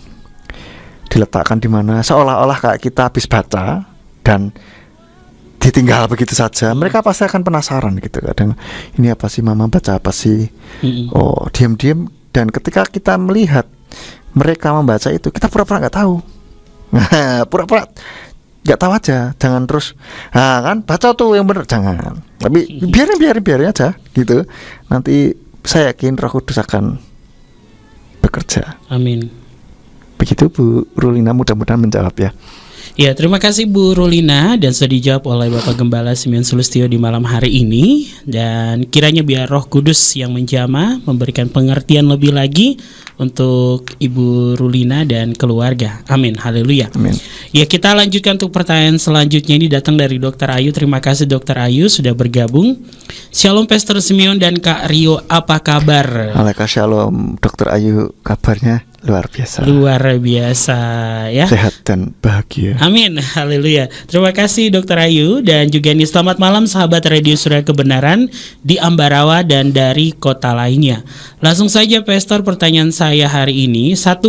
diletakkan di mana seolah-olah kayak kita habis baca dan ditinggal begitu saja, mereka pasti akan penasaran gitu. Kadang ini apa sih mama baca apa sih? Oh, diam-diam. Dan ketika kita melihat mereka membaca itu, kita pura-pura nggak tahu. Pura-pura nggak tahu aja. Jangan terus, kan baca tuh yang benar, jangan. Tapi biarin aja gitu. Nanti saya yakin Roh Kudus akan bekerja. Amin. Begitu Bu Rulina, mudah-mudahan menjawab ya. Ya, terima kasih Bu Rulina, dan sudah dijawab oleh Bapak Gembala Simeon Sulistyo di malam hari ini. Dan kiranya biar Roh Kudus yang menjamah memberikan pengertian lebih lagi untuk Ibu Rulina dan keluarga. Amin, haleluya. Amin. Ya, kita lanjutkan untuk pertanyaan selanjutnya. Ini datang dari Dr. Ayu. Terima kasih Dr. Ayu sudah bergabung. Shalom Pastor Simeon dan Kak Rio, apa kabar? Waalaikumsalam Dr. Ayu, kabarnya luar biasa. Luar biasa ya. Sehat dan bahagia. Amin, haleluya. Terima kasih Dr. Ayu, dan juga nih selamat malam sahabat Radio Surya Kebenaran di Ambarawa dan dari kota lainnya. Langsung saja Pastor, pertanyaan saya hari ini. 1.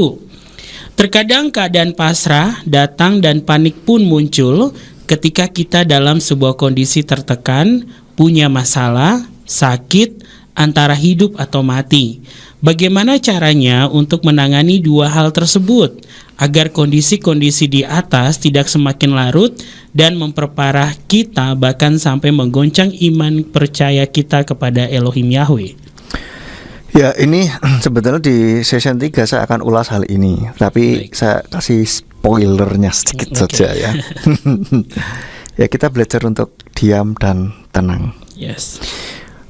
Terkadang keadaan pasrah datang dan panik pun muncul ketika kita dalam sebuah kondisi tertekan, punya masalah, sakit, antara hidup atau mati. Bagaimana caranya untuk menangani dua hal tersebut agar kondisi-kondisi di atas tidak semakin larut dan memperparah kita, bahkan sampai menggoncang iman percaya kita kepada Elohim Yahweh? Ya, ini sebetulnya di session 3 saya akan ulas hal ini, tapi saya kasih spoilernya sedikit saja ya. Ya, kita belajar untuk diam dan tenang. Yes.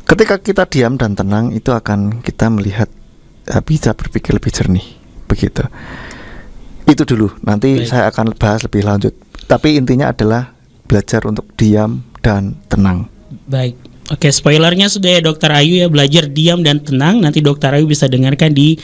Ketika kita diam dan tenang, itu akan kita melihat, bisa berpikir lebih jernih, begitu. Itu dulu, nanti saya akan bahas lebih lanjut. Tapi intinya adalah belajar untuk diam dan tenang. Baik, oke, spoilernya sudah ya Dr. Ayu ya, belajar diam dan tenang. Nanti Dr. Ayu bisa dengarkan di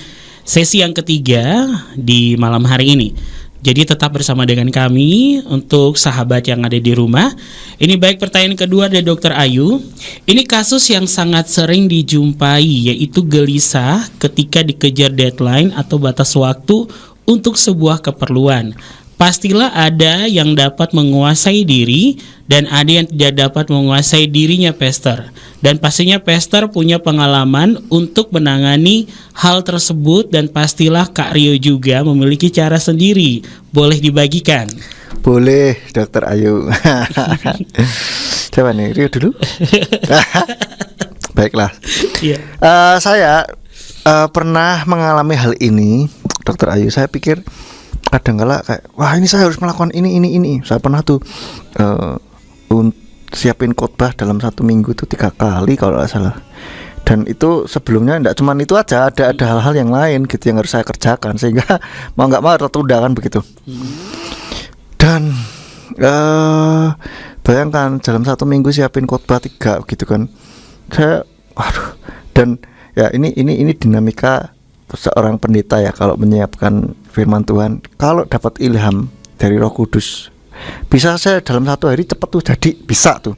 sesi yang ketiga di malam hari ini. Jadi tetap bersama dengan kami untuk sahabat yang ada di rumah. Ini baik pertanyaan kedua dari Dr. Ayu. Ini kasus yang sangat sering dijumpai, yaitu gelisah ketika dikejar deadline atau batas waktu untuk sebuah keperluan. Pastilah ada yang dapat menguasai diri dan ada yang tidak dapat menguasai dirinya, Pastor. Dan pastinya Pastor punya pengalaman untuk menangani hal tersebut, dan pastilah Kak Rio juga memiliki cara sendiri. Boleh dibagikan? Boleh, Dr. Ayu. Coba nih, Rio dulu. Baiklah. Yeah. Saya pernah mengalami hal ini, Dr. Ayu. Saya pikir kadang-kala kayak, wah ini saya harus melakukan ini. Saya pernah tuh siapin khotbah dalam 1 minggu itu 3 kali kalau nggak salah. Dan itu sebelumnya enggak cuman itu aja, ada hal-hal yang lain gitu yang harus saya kerjakan, sehingga mau nggak mau tertunda kan begitu. Dan bayangkan dalam 1 minggu siapin khotbah 3 gitu kan. Saya dan ya ini dinamika seorang pendeta ya, kalau menyiapkan firman Tuhan, kalau dapat ilham dari Roh Kudus bisa saya dalam 1 hari cepat tuh jadi bisa tuh.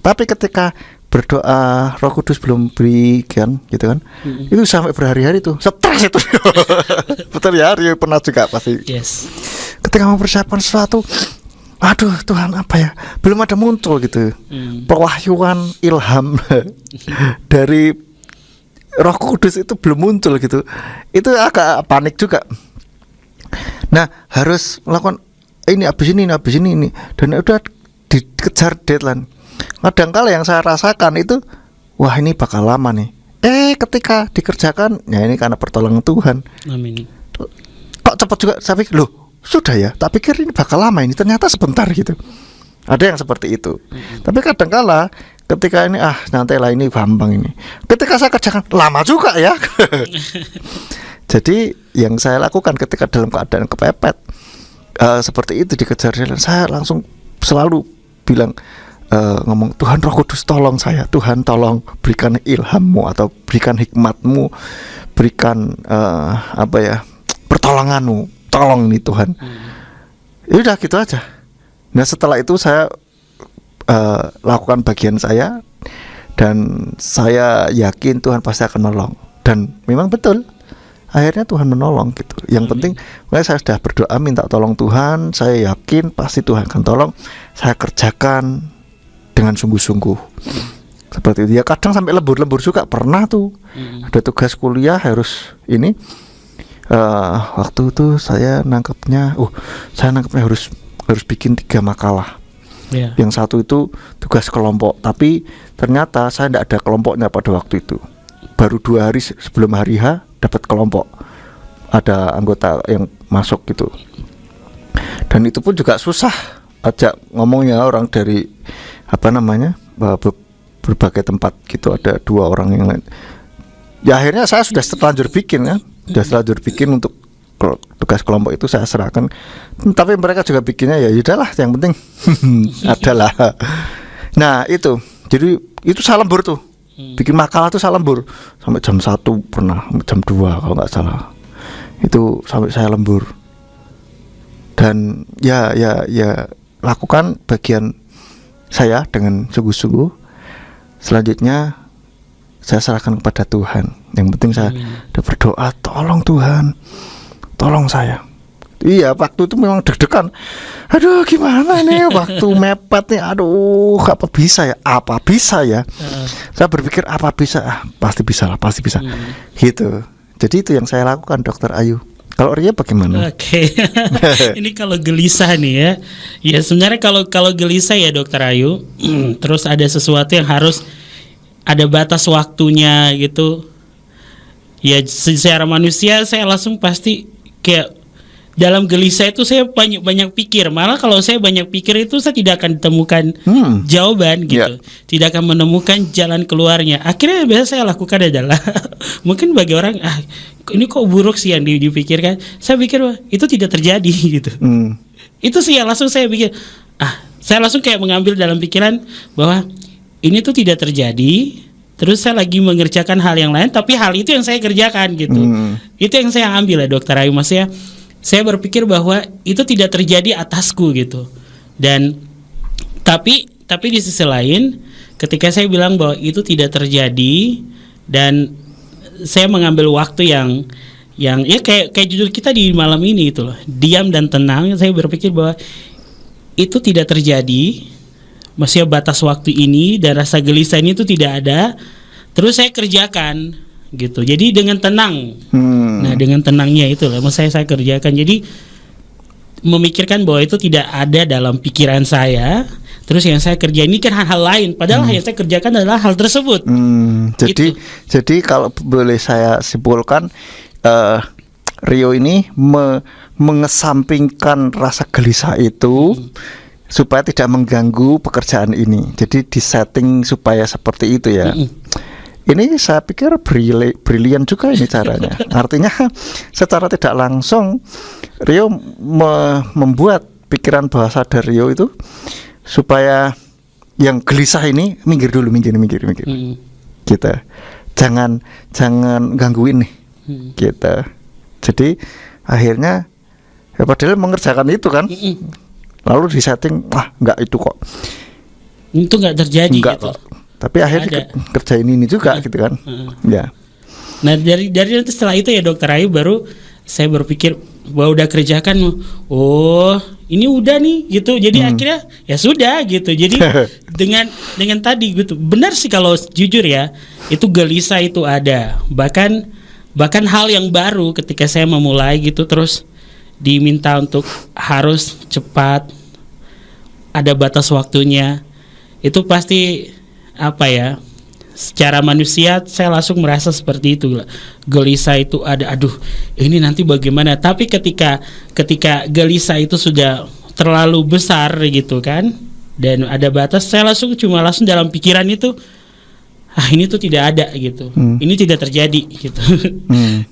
Tapi ketika berdoa Roh Kudus belum berikan gitu kan, itu sampai berhari-hari tuh stres itu. Betul ya, Rio pernah juga pasti. Ketika mau persiapan sesuatu, aduh Tuhan apa ya, belum ada muncul gitu pewahyuan ilham dari Roh Kudus itu belum muncul gitu, itu agak panik juga. Nah harus melakukan ini habis ini dan udah dikejar deadline. Kadang-kala yang saya rasakan itu, wah ini bakal lama nih. Ketika dikerjakan, ya ini karena pertolongan Tuhan. Amin. Kok cepat juga? Saya pikir, loh sudah ya. Tak pikir ini bakal lama ini, ternyata sebentar gitu. Ada yang seperti itu. Tapi kadang-kala ketika ini nanti lah ini gampang ini. Ketika saya kerjakan lama juga ya. Jadi yang saya lakukan ketika dalam keadaan kepepet seperti itu dikejar, saya langsung selalu bilang, ngomong, Tuhan Roh Kudus tolong saya, Tuhan tolong berikan ilhammu atau berikan hikmatmu, berikan pertolonganmu, tolong nih Tuhan. Ya udah gitu aja. Nah setelah itu saya lakukan bagian saya, dan saya yakin Tuhan pasti akan menolong. Dan memang betul, akhirnya Tuhan menolong gitu. Yang penting saya sudah berdoa minta tolong Tuhan, saya yakin pasti Tuhan akan tolong. Saya kerjakan dengan sungguh-sungguh seperti itu ya. Kadang sampai lembur juga pernah tuh. Ada tugas kuliah harus ini, waktu itu saya nangkepnya harus bikin 3 makalah. Yang satu itu tugas kelompok, tapi ternyata saya tidak ada kelompoknya pada waktu itu. Baru 2 hari sebelum hari H dapat kelompok, ada anggota yang masuk gitu. Dan itu pun juga susah ajak ngomongnya orang dari berbagai tempat gitu, ada 2 orang yang lain. Ya akhirnya saya sudah terlanjur bikin untuk tugas kelompok itu saya serahkan. Tapi mereka juga bikinnya ya udahlah, yang penting adalah. Nah itu, jadi itu saya lembur tuh, bikin makalah tuh saya lembur sampai jam 1 pernah, jam 2 kalau nggak salah. Itu sampai saya lembur. Dan ya lakukan bagian saya dengan sungguh-sungguh. Selanjutnya saya serahkan kepada Tuhan. Yang penting saya udah berdoa, tolong Tuhan, tolong saya. Iya, waktu itu memang deg-degan. Aduh, gimana nih waktu mepet nih. Aduh, apa bisa ya? Saya berpikir apa bisa? Pasti bisa. Gitu. Jadi itu yang saya lakukan, Dokter Ayu. Kalau Ria bagaimana? Oke. Ini kalau gelisah nih ya. Ya sebenarnya kalau gelisah ya Dokter Ayu, terus ada sesuatu yang harus ada batas waktunya gitu. Ya secara manusia saya langsung pasti kayak dalam gelisah itu saya banyak pikir. Malah kalau saya banyak pikir itu saya tidak akan ditemukan jawaban gitu. Tidak akan menemukan jalan keluarnya. Akhirnya yang biasa saya lakukan adalah mungkin bagi orang ini kok buruk sih yang dipikirkan. Saya pikir wah itu tidak terjadi gitu. Itu sih yang langsung saya pikir. Saya langsung kayak mengambil dalam pikiran bahwa ini tuh tidak terjadi. Terus saya lagi mengerjakan hal yang lain, tapi hal itu yang saya kerjakan gitu. Itu yang saya ambil ya Dokter Ayu, maksudnya saya berpikir bahwa itu tidak terjadi atasku gitu. Dan tapi di sisi lain ketika saya bilang bahwa itu tidak terjadi dan saya mengambil waktu yang ya kayak judul kita di malam ini itu loh, diam dan tenang. Saya berpikir bahwa itu tidak terjadi, maksudnya batas waktu ini dan rasa gelisah ini itu tidak ada. Terus saya kerjakan gitu. Jadi dengan tenang. Nah, dengan tenangnya itu lah saya kerjakan. Jadi memikirkan bahwa itu tidak ada dalam pikiran saya. Terus yang saya kerjain ini kan hal-hal lain. Padahal yang saya kerjakan adalah hal tersebut. Jadi kalau boleh saya simpulkan, Rio ini mengesampingkan rasa gelisah itu. supaya tidak mengganggu pekerjaan ini. Jadi disetting supaya seperti itu ya. Ini saya pikir brilian juga ini caranya. Artinya secara tidak langsung Rio membuat pikiran bawah sadar Rio itu supaya yang gelisah ini minggir dulu, minggir. Gitu. Jangan gangguin nih. Gitu. Jadi akhirnya ya padahal mengerjakan itu kan. Lalu disetting, enggak itu kok. Itu enggak terjadi enggak gitu. Kok. Tapi akhirnya kerjain ini juga gitu kan. Ya. Nah dari nanti setelah itu ya Dokter Ayu baru saya berpikir bahwa udah kerjakan, oh ini udah nih gitu. Jadi akhirnya ya sudah gitu. Jadi dengan tadi gitu. Benar sih kalau jujur ya, itu gelisah itu ada. Bahkan hal yang baru ketika saya memulai gitu, terus diminta untuk harus cepat, ada batas waktunya. Itu pasti apa ya, secara manusia saya langsung merasa seperti itu. Gelisah itu ada, aduh ini nanti bagaimana. Tapi ketika gelisah itu sudah terlalu besar gitu kan, dan ada batas, saya langsung dalam pikiran itu, ini tuh tidak ada gitu, ini tidak terjadi gitu.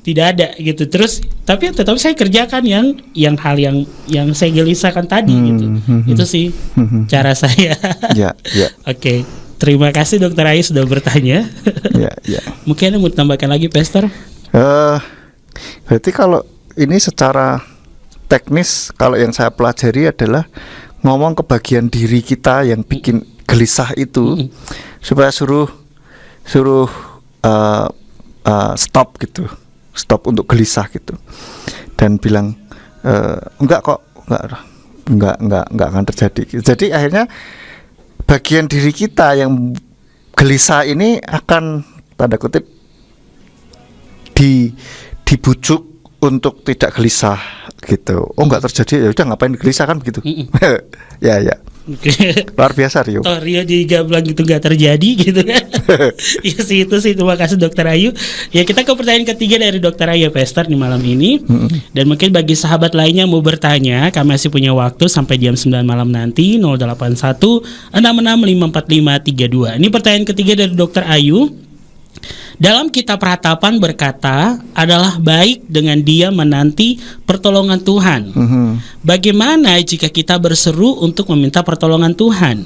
Tidak ada gitu. Terus tapi saya kerjakan yang hal yang saya gelisahkan tadi gitu. Itu sih cara saya. Ya. Oke. Terima kasih Dokter Ayu sudah bertanya. Ya. Mungkin mau tambahkan lagi, Pastor? Berarti kalau ini secara teknis, kalau yang saya pelajari adalah ngomong ke bagian diri kita yang bikin gelisah itu, supaya suruh stop gitu, stop untuk gelisah gitu, dan bilang enggak akan terjadi. Jadi akhirnya bagian diri kita yang gelisah ini akan tanda kutip dibujuk untuk tidak gelisah gitu. Oh enggak terjadi, ya udah ngapain gelisah kan begitu. Ya. Luar biasa Rio. Rio juga bilang gitu nggak terjadi gitu kan. Ya sih itu sih. Terima kasih Dokter Ayu. Ya kita ke pertanyaan ketiga dari Dokter Ayu Pastor di malam ini. Dan mungkin bagi sahabat lainnya mau bertanya, kami masih punya waktu sampai jam 9 malam nanti. 081 6654532. Ini pertanyaan ketiga dari Dokter Ayu. Dalam kitab Ratapan berkata, adalah baik dengan dia menanti pertolongan Tuhan. Bagaimana jika kita berseru untuk meminta pertolongan Tuhan?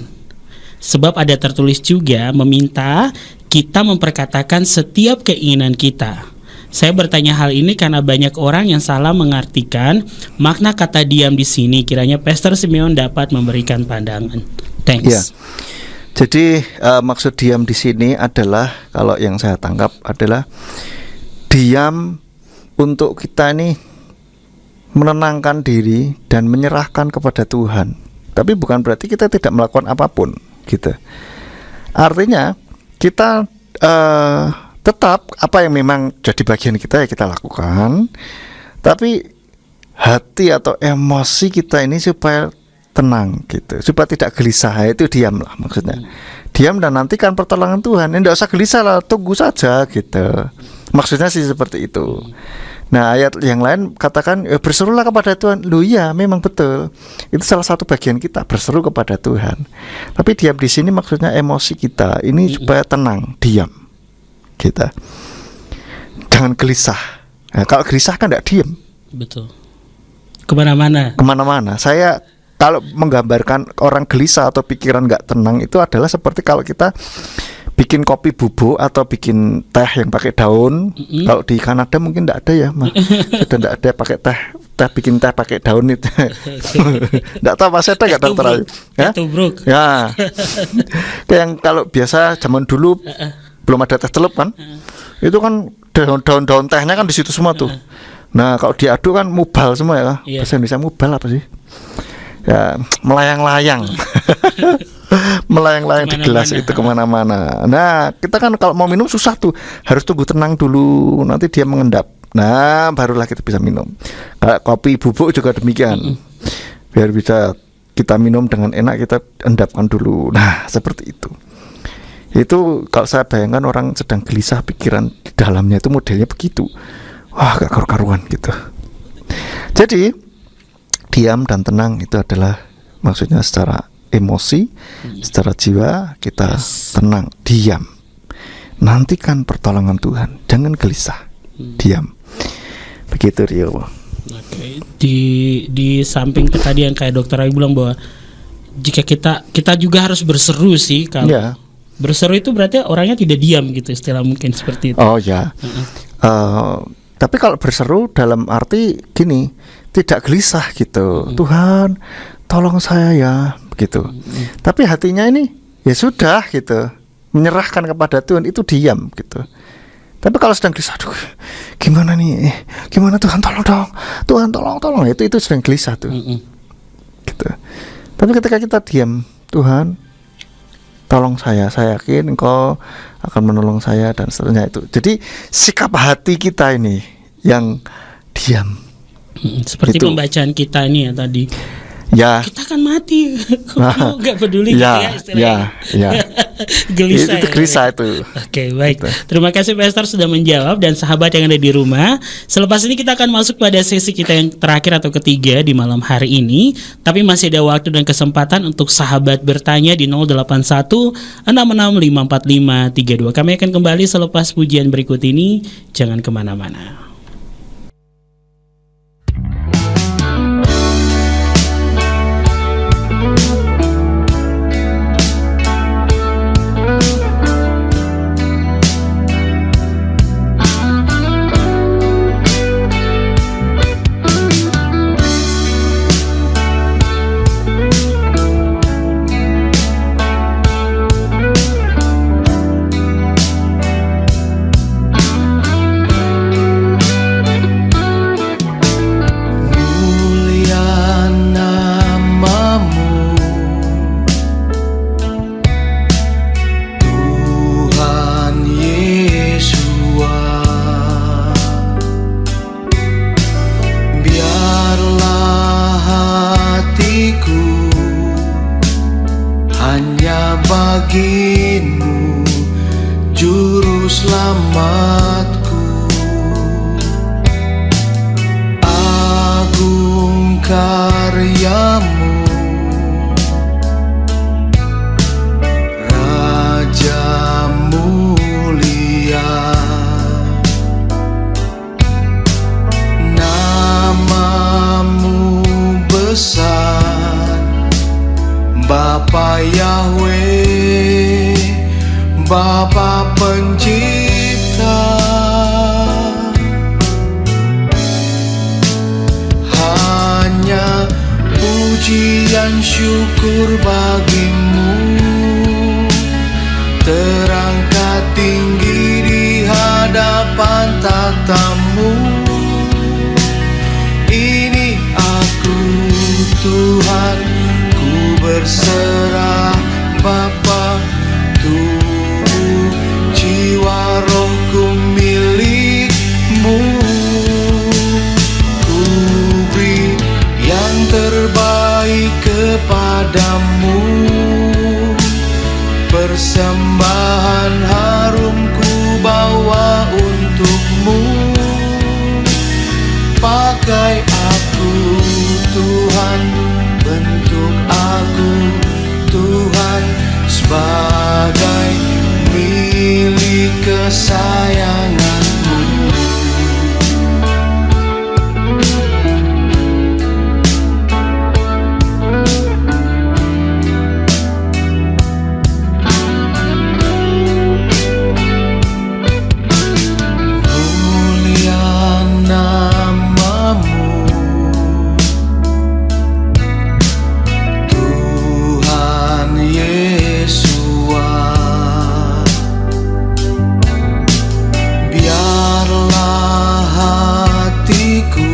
Sebab ada tertulis juga meminta kita memperkatakan setiap keinginan kita. Saya bertanya hal ini karena banyak orang yang salah mengartikan makna kata diam di sini. Kiranya Pastor Simeon dapat memberikan pandangan. Thanks. Ya. Jadi maksud diam di sini adalah, kalau yang saya tangkap adalah diam untuk kita ini menenangkan diri dan menyerahkan kepada Tuhan. Tapi bukan berarti kita tidak melakukan apapun gitu. Artinya kita tetap apa yang memang jadi bagian kita ya kita lakukan. Tapi hati atau emosi kita ini supaya tenang gitu, supaya tidak gelisah, itu diam lah maksudnya. Diam dan nantikan pertolongan Tuhan. Tidak usah gelisah lah, tunggu saja gitu. Maksudnya sih seperti itu. Nah ayat yang lain katakan berserulah kepada Tuhan. Loh iya memang betul. Itu salah satu bagian kita, berseru kepada Tuhan. Tapi diam di sini maksudnya emosi kita ini supaya tenang, diam. Kita jangan gelisah. Nah, kalau gelisah kan tidak diam. Betul. Kemana-mana. Saya kalau menggambarkan orang gelisah atau pikiran nggak tenang itu adalah seperti kalau kita bikin kopi bubuk atau bikin teh yang pakai daun. Kalau di Kanada mungkin nggak ada ya, sudah nggak ada pakai teh bikin teh pakai daun itu. Nggak tahu masih ada nggak Dokter Ayu? Ya. Kayak yang kalau biasa zaman dulu belum ada teh celup kan, itu kan daun-daun tehnya kan di situ semua tuh. Nah kalau diaduk kan mubal semua ya. Bahasa Indonesia mubal apa sih? Ya melayang-layang. Melayang-layang di gelas itu kemana-mana. Nah kita kan kalau mau minum susah tuh, harus tunggu tenang dulu, nanti dia mengendap. Nah barulah kita bisa minum. Kayak kopi bubuk juga demikian. Biar bisa kita minum dengan enak, kita endapkan dulu. Nah seperti itu. Itu kalau saya bayangkan orang sedang gelisah pikiran di dalamnya itu modelnya begitu. Wah gak karu-karuan gitu. Jadi diam dan tenang itu adalah maksudnya secara emosi, secara jiwa kita tenang, diam. Nantikan pertolongan Tuhan, jangan gelisah, diam. Begitu Rio. Oke. Di samping tadi yang kayak dokter Ayu bilang bahwa jika kita juga harus berseru sih, kalau berseru itu berarti orangnya tidak diam gitu, istilah mungkin seperti itu. Oh ya. Tapi kalau berseru dalam arti gini, tidak gelisah gitu. Tuhan, tolong saya ya, begitu. Tapi hatinya ini ya sudah gitu, menyerahkan kepada Tuhan, itu diam gitu. Tapi kalau sedang gelisah, aduh, gimana nih? Gimana Tuhan, tolong dong. Tuhan tolong. Itu sedang gelisah tuh. Gitu. Tapi ketika kita diam, Tuhan, tolong saya yakin Engkau akan menolong saya dan seterusnya itu. Jadi sikap hati kita ini yang diam. Seperti itu. Pembacaan kita ini ya tadi. Ya. Kita akan mati. Kok nggak peduli gitu ya istilahnya. Ya. Gelisah. Itu gelisah itu. Oke, baik. Terima kasih Pastor sudah menjawab, dan sahabat yang ada di rumah. Selepas ini kita akan masuk pada sesi kita yang terakhir atau ketiga di malam hari ini. Tapi masih ada waktu dan kesempatan untuk sahabat bertanya di 081 665 4532. Kami akan kembali selepas pujian berikut ini. Jangan kemana-mana. bagimu, Juru Selamatku. Agung karyamu, Raja mulia. Namamu besar, Bapa Yahweh, Bapa Pencipta. Hanya pujian syukur bagimu, terangkat tinggi di hadapan tatamu. Ini aku Tuhan, ku berserah Bapa, tubuh, jiwa, rohku milikmu. Ku beri yang terbaik kepadamu, persembahan harum ku bawa untukmu. Pakai aku Tuhan, bentuk aku Tuhan sebagai milik kesayanganmu. Mulia namamu, Tuhan Yesua. Biarlah hatiku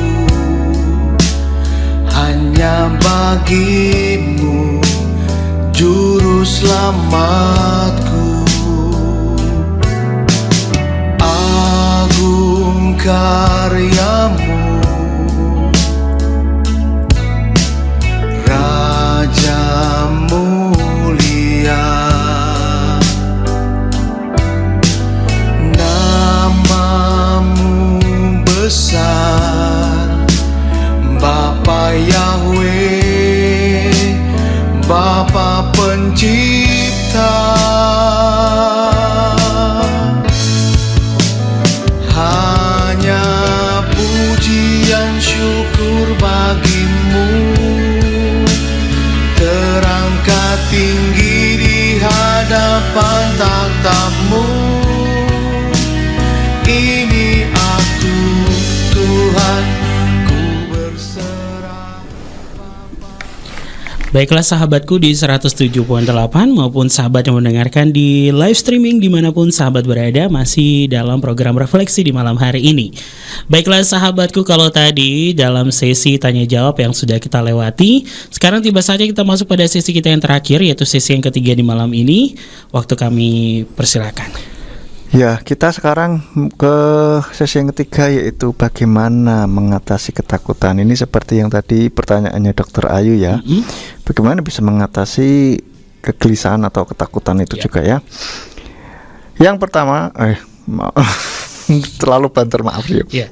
hanya bagimu, Juru Selamatku. Agung karyamu, Raja mulia. Namamu besar, Bapa Yahweh, ini aku Tuhan, ku berserah. Baiklah sahabatku di 107.8 maupun sahabat yang mendengarkan di live streaming dimanapun sahabat berada, masih dalam program refleksi di malam hari ini. Baiklah sahabatku, kalau tadi dalam sesi tanya jawab yang sudah kita lewati, sekarang tiba saja kita masuk pada sesi kita yang terakhir, yaitu sesi yang ketiga di malam ini. Waktu kami persilakan. Ya, kita sekarang ke sesi yang ketiga, yaitu bagaimana mengatasi ketakutan. Ini seperti yang tadi pertanyaannya Dr. Ayu ya. Bagaimana bisa mengatasi kegelisahan atau ketakutan itu juga ya. Yang pertama, terlalu banter, maaf ya.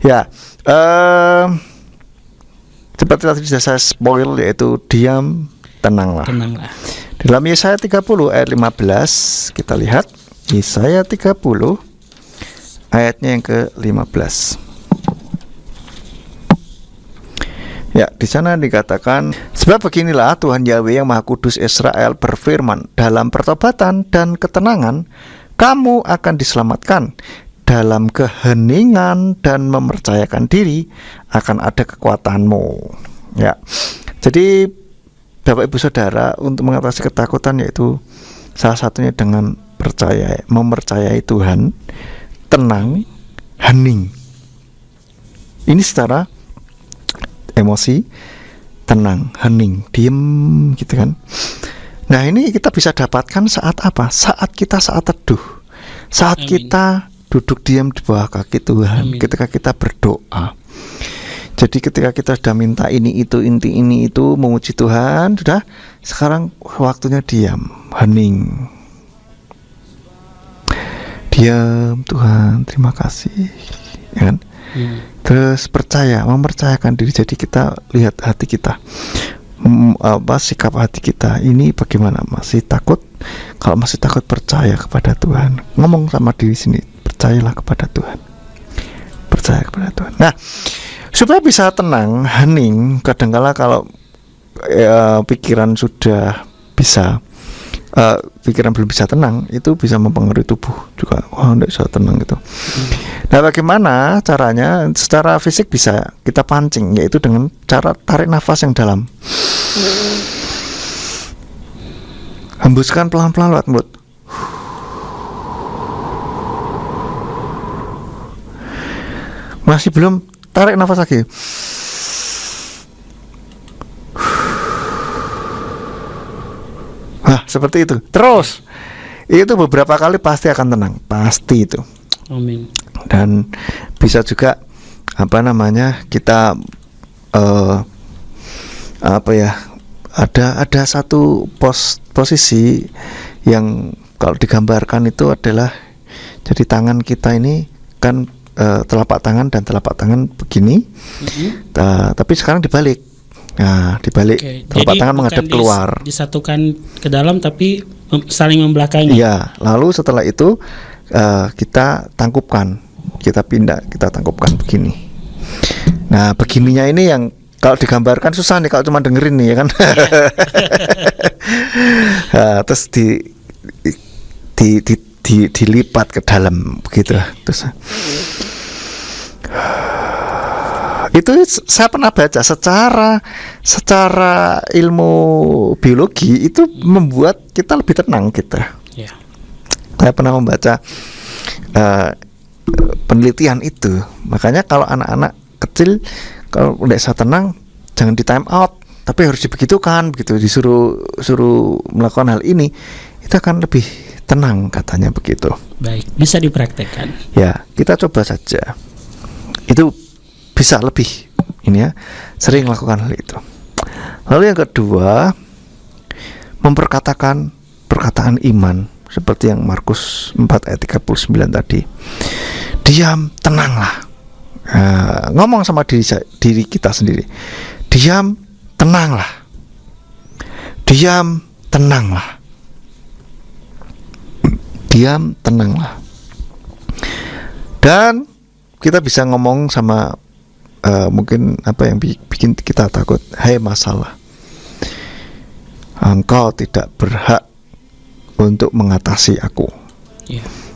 Ya, seperti tadi sudah saya spoil, yaitu diam, tenanglah. Dalam Yesaya 30 ayat 15 kita lihat. Yesaya 30 ayatnya yang ke-15. Ya, di sana dikatakan, sebab beginilah Tuhan Yahweh yang Maha Kudus Israel berfirman, dalam pertobatan dan ketenangan kamu akan diselamatkan, dalam keheningan dan mempercayakan diri akan ada kekuatanmu. Ya, jadi Bapak Ibu Saudara, untuk mengatasi ketakutan yaitu salah satunya dengan mempercayai Tuhan, tenang, hening. Ini secara emosi, tenang, hening, diem gitu kan. Nah, ini kita bisa dapatkan saat apa? Saat teduh, saat kita duduk diam di bawah kaki Tuhan, ketika kita berdoa. Jadi ketika kita sudah minta ini itu memuji Tuhan, sudah, sekarang waktunya diam, hening. Diam, Tuhan, terima kasih, ya kan? Terus mempercayakan diri. Jadi kita lihat hati kita, sikap hati kita ini bagaimana, masih takut? Kalau masih takut, percaya kepada Tuhan. Ngomong sama diri sini, percayalah kepada Tuhan, percaya kepada Tuhan. Nah, supaya bisa tenang, hening, kadangkala kalau pikiran sudah bisa, pikiran belum bisa tenang, itu bisa mempengaruhi tubuh juga. Wah, tidak bisa tenang gitu. Nah, bagaimana caranya? Secara fisik bisa kita pancing, yaitu dengan cara tarik nafas yang dalam. Hembuskan pelan-pelan lewat mulut. Masih belum, tarik nafas lagi. Nah, seperti itu. Terus itu beberapa kali pasti akan tenang, pasti itu. Amin. Dan bisa juga kita ada satu posisi yang kalau digambarkan itu adalah, jadi tangan kita ini kan telapak tangan dan telapak tangan begini, tapi sekarang dibalik. Nah, dibalik, telapak tangan menghadap keluar. Disatukan ke dalam tapi saling membelakangi. Iya, lalu setelah itu kita tangkupkan, kita pindah, kita tangkupkan begini. Nah, begininya ini yang kalau digambarkan susah nih kalau cuma dengerin nih ya kan. Terus dilipat ke dalam begitu. Terus itu saya pernah baca secara ilmu biologi itu membuat kita lebih tenang kita. Saya pernah membaca penelitian itu. Makanya kalau anak-anak kecil kalau udah bisa tenang, jangan di time out, tapi harus dibegitukan, begitu disuruh melakukan hal ini, itu akan lebih tenang katanya begitu. Baik, bisa dipraktekkan. Ya, kita coba saja. Itu bisa lebih ini ya, sering lakukan hal itu. Lalu yang kedua, memperkatakan perkataan iman seperti yang Markus 4 ayat 39 tadi. Diam, tenanglah. Ngomong sama diri kita sendiri. Diam, tenanglah. Diam, tenanglah. Diam, tenanglah. Dan kita bisa ngomong sama mungkin apa yang bikin kita takut. Hai masalah, engkau tidak berhak untuk mengatasi aku.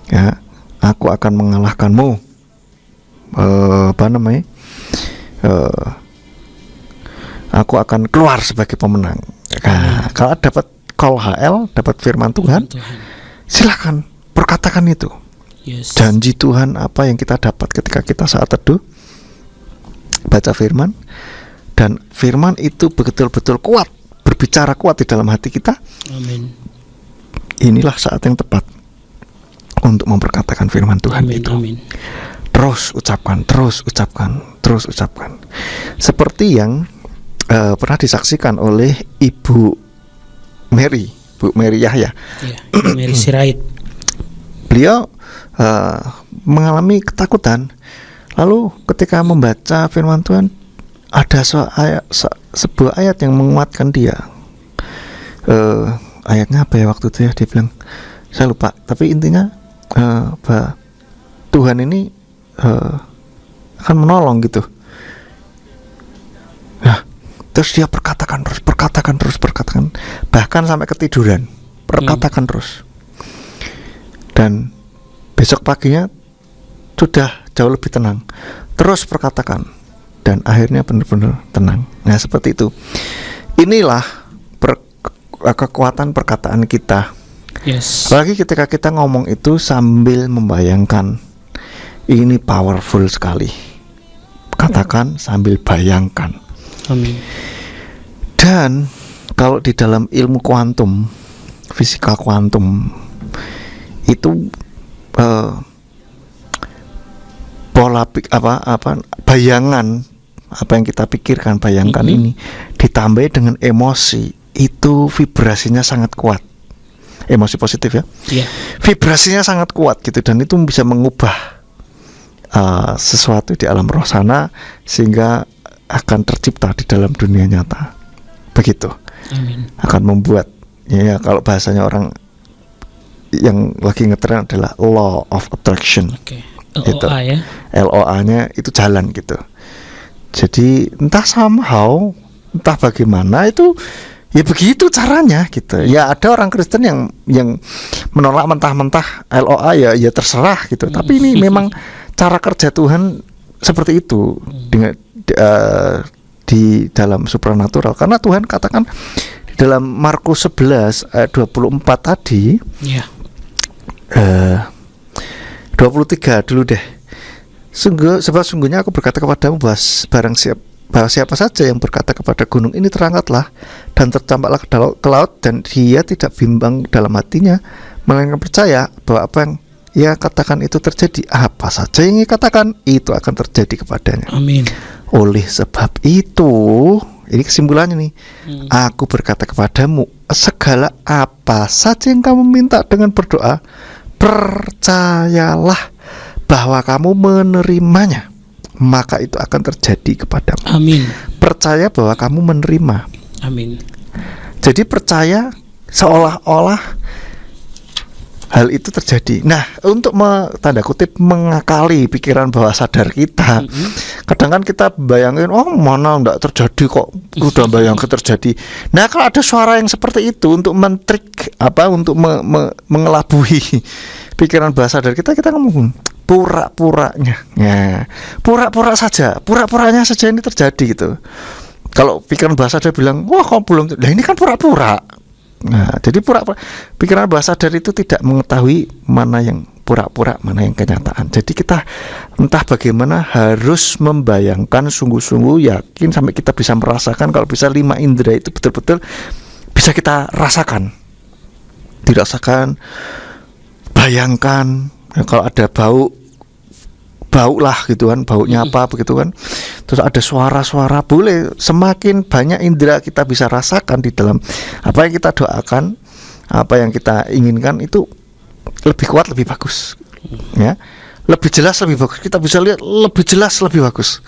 Ya, aku akan mengalahkanmu. Aku akan keluar sebagai pemenang. Nah, kalau dapat call HL, dapat firman Tuhan, silakan perkatakan itu. Yes. Janji Tuhan apa yang kita dapat ketika kita saat teduh baca firman, dan firman itu betul-betul kuat, berbicara kuat di dalam hati kita. Amin. Inilah saat yang tepat untuk memperkatakan firman Tuhan itu. Amin. Terus ucapkan. Seperti yang pernah disaksikan oleh Bu Mary Yahya. Ya, Mary Sirait. Beliau mengalami ketakutan. Lalu ketika membaca firman Tuhan, ada sebuah ayat yang menguatkan dia. Ayatnya apa ya waktu itu ya? Dia bilang, saya lupa. Tapi intinya bahwa Tuhan ini akan menolong gitu. Nah, terus dia perkatakan terus, bahkan sampai ketiduran, perkatakan terus. Dan besok paginya sudah jauh lebih tenang, terus perkatakan, dan akhirnya benar-benar tenang. Nah, seperti itu. Inilah kekuatan perkataan kita. Yes. Apalagi ketika kita ngomong itu sambil membayangkan, ini powerful sekali. Katakan sambil bayangkan. Amin. Dan kalau di dalam ilmu kuantum, fisika kuantum itu bayangan apa yang kita pikirkan, bayangkan ini ditambah dengan emosi, itu vibrasinya sangat kuat. Emosi positif ya. Yeah. Vibrasinya sangat kuat gitu, dan itu bisa mengubah sesuatu di alam roh sana sehingga akan tercipta di dalam dunia nyata. Begitu. Amin. Akan membuat ya, kalau bahasanya orang yang lagi ngetren adalah law of attraction. Oke. Gitu. LOA ya. LOA-nya itu jalan gitu. Jadi entah somehow, entah bagaimana itu ya begitu caranya gitu. Ya ada orang Kristen yang menolak mentah-mentah LOA, ya terserah gitu. Tapi ini memang cara kerja Tuhan seperti itu dengan di dalam supranatural. Karena Tuhan katakan di dalam Markus 11 ayat 24 tadi. Iya. 23 dulu deh. Sungguhnya aku berkata kepadamu bahwa siapa saja yang berkata kepada gunung ini terangkatlah dan tercampaklah ke laut, dan dia tidak bimbang dalam hatinya, melainkan percaya bahwa apa yang ia katakan itu terjadi, apa saja yang ia katakan itu akan terjadi kepadanya. Amin. Oleh sebab itu, ini kesimpulannya nih, aku berkata kepadamu, segala apa saja yang kamu minta dengan berdoa, percayalah bahwa kamu menerimanya, maka itu akan terjadi kepadamu. Amin. Percaya bahwa kamu menerima. Amin. Jadi percaya seolah-olah hal itu terjadi. Nah, untuk tanda kutip mengakali pikiran bawah sadar kita, kadang kan kita bayangin, oh mana enggak terjadi kok, udah bayangin terjadi. Nah, kalau ada suara yang seperti itu untuk mentrik untuk mengelabui pikiran bawah sadar kita ngomong pura-puranya, ya pura-puranya saja ini terjadi gitu. Kalau pikiran bawah sadar bilang, wah kok belum, lah ini kan pura-pura. Nah, jadi pikiran bawah sadar itu tidak mengetahui mana yang pura-pura, mana yang kenyataan. Jadi kita entah bagaimana harus membayangkan sungguh-sungguh, yakin sampai kita bisa merasakan. Kalau bisa 5 indera itu betul-betul bisa kita rasakan, dirasakan, bayangkan. Kalau ada bau lah gitu kan, baunya apa begitu kan. Terus ada suara-suara, boleh semakin banyak indera kita bisa rasakan di dalam apa yang kita doakan, apa yang kita inginkan, itu lebih kuat, lebih bagus. Ya. Lebih jelas, lebih bagus. Kita bisa lihat lebih jelas, lebih bagus.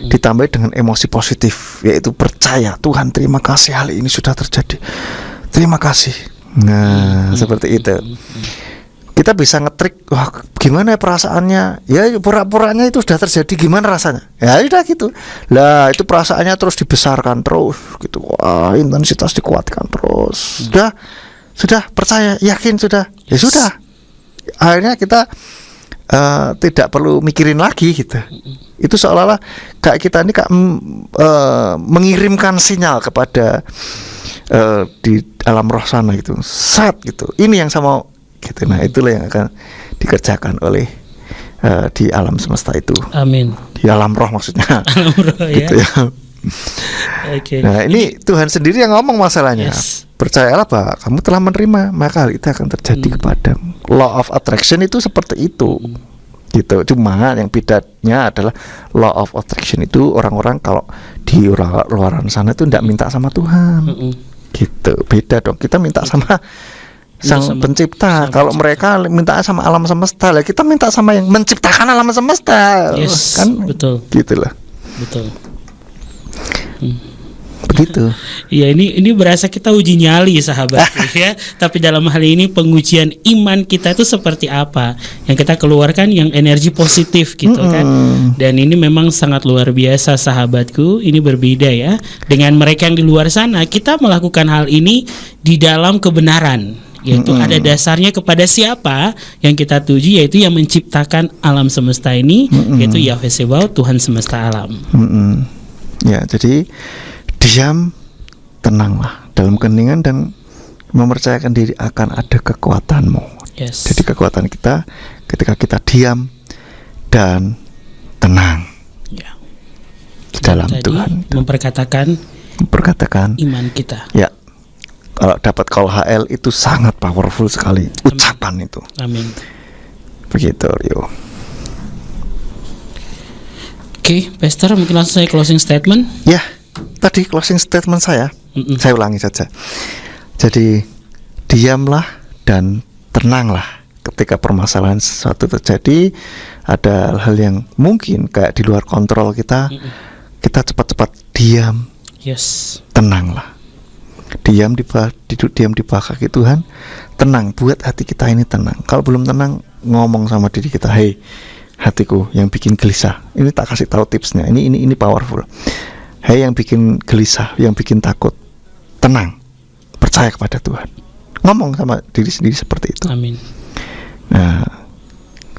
Ditambah dengan emosi positif, yaitu percaya, Tuhan terima kasih hal ini sudah terjadi. Terima kasih. Nah, seperti itu. Kita bisa ngetrik, wah gimana perasaannya, ya pura-puranya itu sudah terjadi, gimana rasanya, ya udah gitu lah, itu perasaannya terus dibesarkan terus gitu, wah intensitas dikuatkan terus, sudah percaya, yakin, sudah, ya sudah, akhirnya kita tidak perlu mikirin lagi gitu. Itu seolah-olah kayak kita ini mengirimkan sinyal kepada di alam roh sana gitu, sat gitu. Ini yang sama gitu. Nah, itulah yang akan dikerjakan oleh di alam semesta itu. Amin. Di alam roh maksudnya. Alam roh gitu ya. Oke. Nah, ini Tuhan sendiri yang ngomong masalahnya. Yes. Percayalah bahwa kamu telah menerima, maka hal itu akan terjadi kepadamu. Law of attraction itu seperti itu. Gitu. Cuma yang bedanya adalah law of attraction itu orang-orang kalau di luaran sana itu tidak minta sama Tuhan. Gitu. Beda dong. Kita minta sama Sang Pencipta. Kalau mereka minta sama alam semesta, lah kita minta sama yang menciptakan alam semesta. Yes, kan betul. Gitulah. Betul. Begitu. Ya, ini berasa kita uji nyali sahabat ya. Tapi dalam hal ini pengujian iman kita itu seperti apa? Yang kita keluarkan yang energi positif gitu kan. Dan ini memang sangat luar biasa sahabatku. Ini berbeda ya dengan mereka yang di luar sana. Kita melakukan hal ini di dalam kebenaran, yaitu ada dasarnya kepada siapa yang kita tuju, yaitu yang menciptakan alam semesta ini, yaitu Yahweh Sebaot, Tuhan semesta alam. Ya, jadi diam, tenanglah dalam keheningan dan mempercayakan diri akan ada kekuatanmu. Yes. Jadi kekuatan kita ketika kita diam dan tenang di dalam Tuhan. Memperkatakan iman kita. Ya, kalau dapat call HL itu sangat powerful sekali ucapan itu. Amin. Begitu, Rio. Oke, Pastor, mungkin langsung saya closing statement. Ya, tadi closing statement saya ulangi saja. Jadi diamlah dan tenanglah ketika permasalahan sesuatu terjadi. Ada hal yang mungkin kayak di luar kontrol kita. Kita cepat-cepat diam. Yes. Tenanglah. Diam di bawah kaki Tuhan. Tenang, buat hati kita ini tenang. Kalau belum tenang, ngomong sama diri kita, hey, hatiku yang bikin gelisah. Ini tak kasih tahu tipsnya. Ini powerful. Hey, yang bikin gelisah, yang bikin takut, tenang, percaya kepada Tuhan. Ngomong sama diri sendiri seperti itu. Amin. Nah,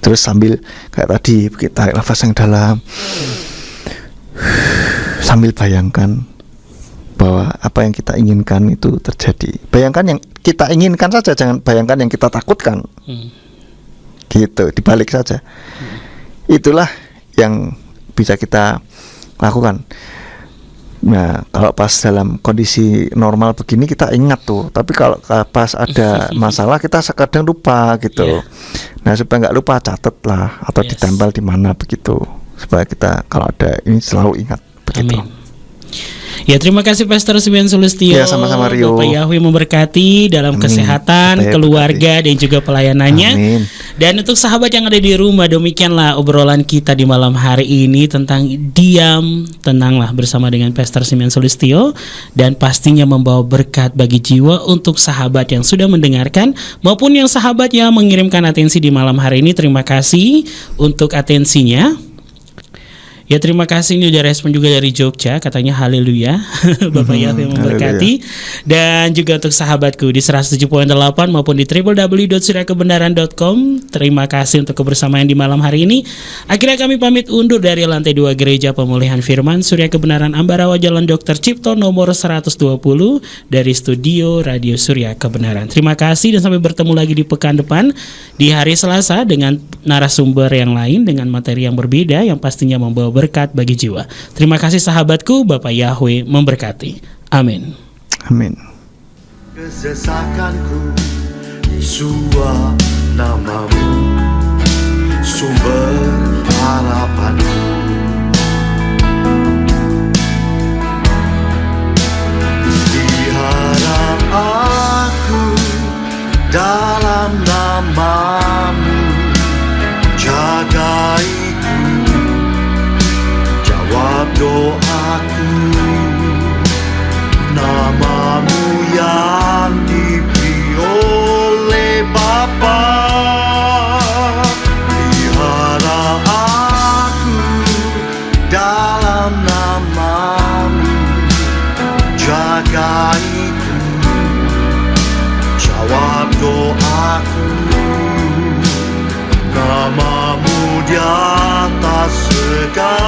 terus sambil kayak tadi, tarik nafas yang dalam, sambil bayangkan bahwa apa yang kita inginkan itu terjadi. Bayangkan yang kita inginkan saja, jangan bayangkan yang kita takutkan. Gitu, dibalik saja. Itulah yang bisa kita lakukan. Nah, kalau pas dalam kondisi normal begini kita ingat tuh, tapi kalau pas ada masalah kita kadang lupa gitu. Nah, supaya nggak lupa catatlah atau ditempel di mana begitu, supaya kita kalau ada ini selalu ingat begitu. Amin. Ya, terima kasih Pastor Simeon Sulistyo. Ya, sama-sama, Rio. Bapak Yahweh memberkati dalam kesehatan, keluarga dan juga pelayanannya. Amin. Dan untuk sahabat yang ada di rumah, demikianlah obrolan kita di malam hari ini tentang diam, tenanglah bersama dengan Pastor Simeon Sulistyo, dan pastinya membawa berkat bagi jiwa untuk sahabat yang sudah mendengarkan maupun yang sahabat yang mengirimkan atensi di malam hari ini. Terima kasih untuk atensinya. Ya, terima kasih. Ini udah respon juga dari Jogja, katanya haleluya. Bapak Yahweh memberkati. Dan juga untuk sahabatku di 107.8 maupun di www.suryakebenaran.com. Terima kasih untuk kebersamaan di malam hari ini. Akhirnya kami pamit undur dari lantai 2 Gereja Pemulihan Firman Surya Kebenaran Ambarawa Jalan Dr. Cipto nomor 120 dari studio Radio Surya Kebenaran. Terima kasih dan sampai bertemu lagi di pekan depan di hari Selasa dengan narasumber yang lain dengan materi yang berbeda yang pastinya membawa berkat bagi jiwa. Terima kasih sahabatku, Bapak Yahweh memberkati. Amin. Amin. Kesesakanku, Yesua namamu, sumber harapanku. Diharap aku dalam namamu, jagaiku, jawab doaku, namamu yang diberi oleh Bapa. segala